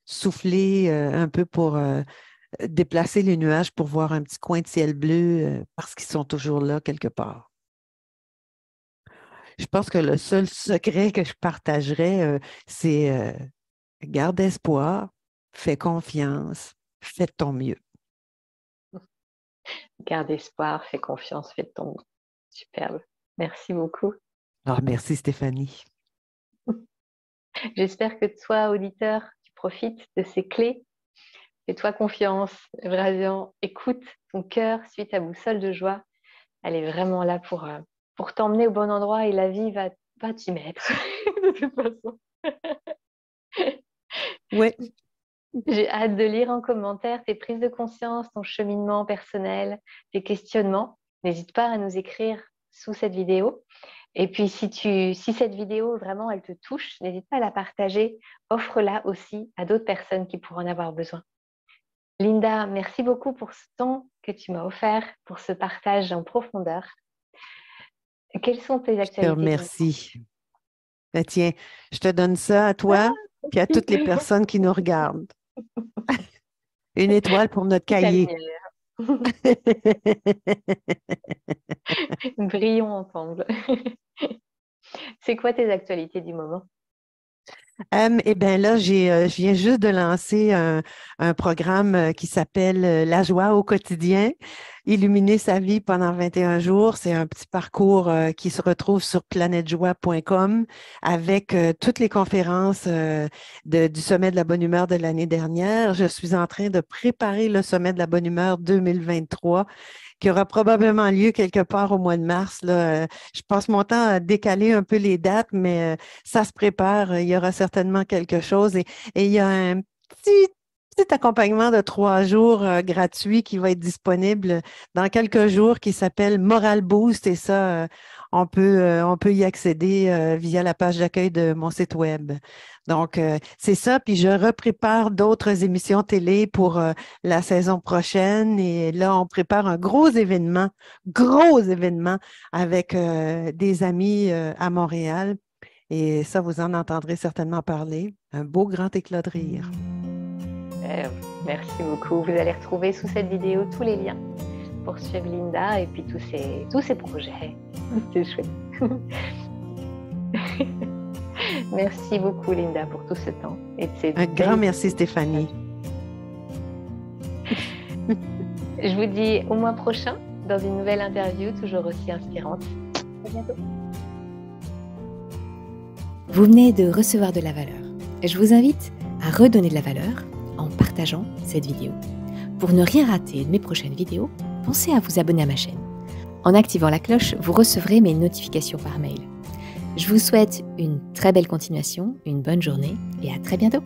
souffler un peu pour déplacer les nuages pour voir un petit coin de ciel bleu parce qu'ils sont toujours là quelque part. Je pense que le seul secret que je partagerais, c'est garde espoir, fais confiance, fais de ton mieux. Garde espoir, fais confiance, fais de ton mieux. Superbe. Merci beaucoup. Alors, merci Stéphanie. J'espère que toi, auditeur, tu profites de ces clés. Fais-toi confiance, vraiment, écoute ton cœur, suis ta boussole de joie. Elle est vraiment là pour t'emmener au bon endroit et la vie va t'y mettre, de toute façon. Oui, J'ai hâte de lire en commentaire tes prises de conscience, ton cheminement personnel, tes questionnements. N'hésite pas à nous écrire sous cette vidéo. Et puis, si cette vidéo, vraiment, elle te touche, n'hésite pas à la partager. Offre-la aussi à d'autres personnes qui pourraient en avoir besoin. Linda, merci beaucoup pour ce temps que tu m'as offert, pour ce partage en profondeur. Quelles sont tes je te actualités du moment? remercie. Ben, tiens, je te donne ça à toi et à toutes les personnes qui nous regardent. Une étoile pour notre Ta cahier. lumière. Brillons ensemble. C'est quoi tes actualités du moment? Eh bien là, je viens juste de lancer un programme qui s'appelle La joie au quotidien, illuminer sa vie pendant 21 jours. C'est un petit parcours qui se retrouve sur planetjoie.com avec toutes les conférences du Sommet de la bonne humeur de l'année dernière. Je suis en train de préparer le Sommet de la bonne humeur 2023 qui aura probablement lieu quelque part au mois de mars. Là. Je passe mon temps à décaler un peu les dates, mais ça se prépare. Il y aura certainement quelque chose. Et il y a un petit accompagnement de 3 jours gratuit qui va être disponible dans quelques jours qui s'appelle Moral Boost. Et ça, on peut y accéder via la page d'accueil de mon site web. Donc, c'est ça. Puis je reprépare d'autres émissions télé pour la saison prochaine. Et là, on prépare un gros événement avec des amis à Montréal. Et ça, vous en entendrez certainement parler. Un beau grand éclat de rire. Merci beaucoup. Vous allez retrouver sous cette vidéo tous les liens pour suivre Linda et puis tous ses projets. C'est chouette. Merci beaucoup, Linda, pour tout ce temps. Un grand merci, Stéphanie. Je vous dis au mois prochain dans une nouvelle interview toujours aussi inspirante. À bientôt. Vous venez de recevoir de la valeur. Je vous invite à redonner de la valeur en partageant cette vidéo. Pour ne rien rater de mes prochaines vidéos, pensez à vous abonner à ma chaîne. En activant la cloche, vous recevrez mes notifications par mail. Je vous souhaite une très belle continuation, une bonne journée et à très bientôt.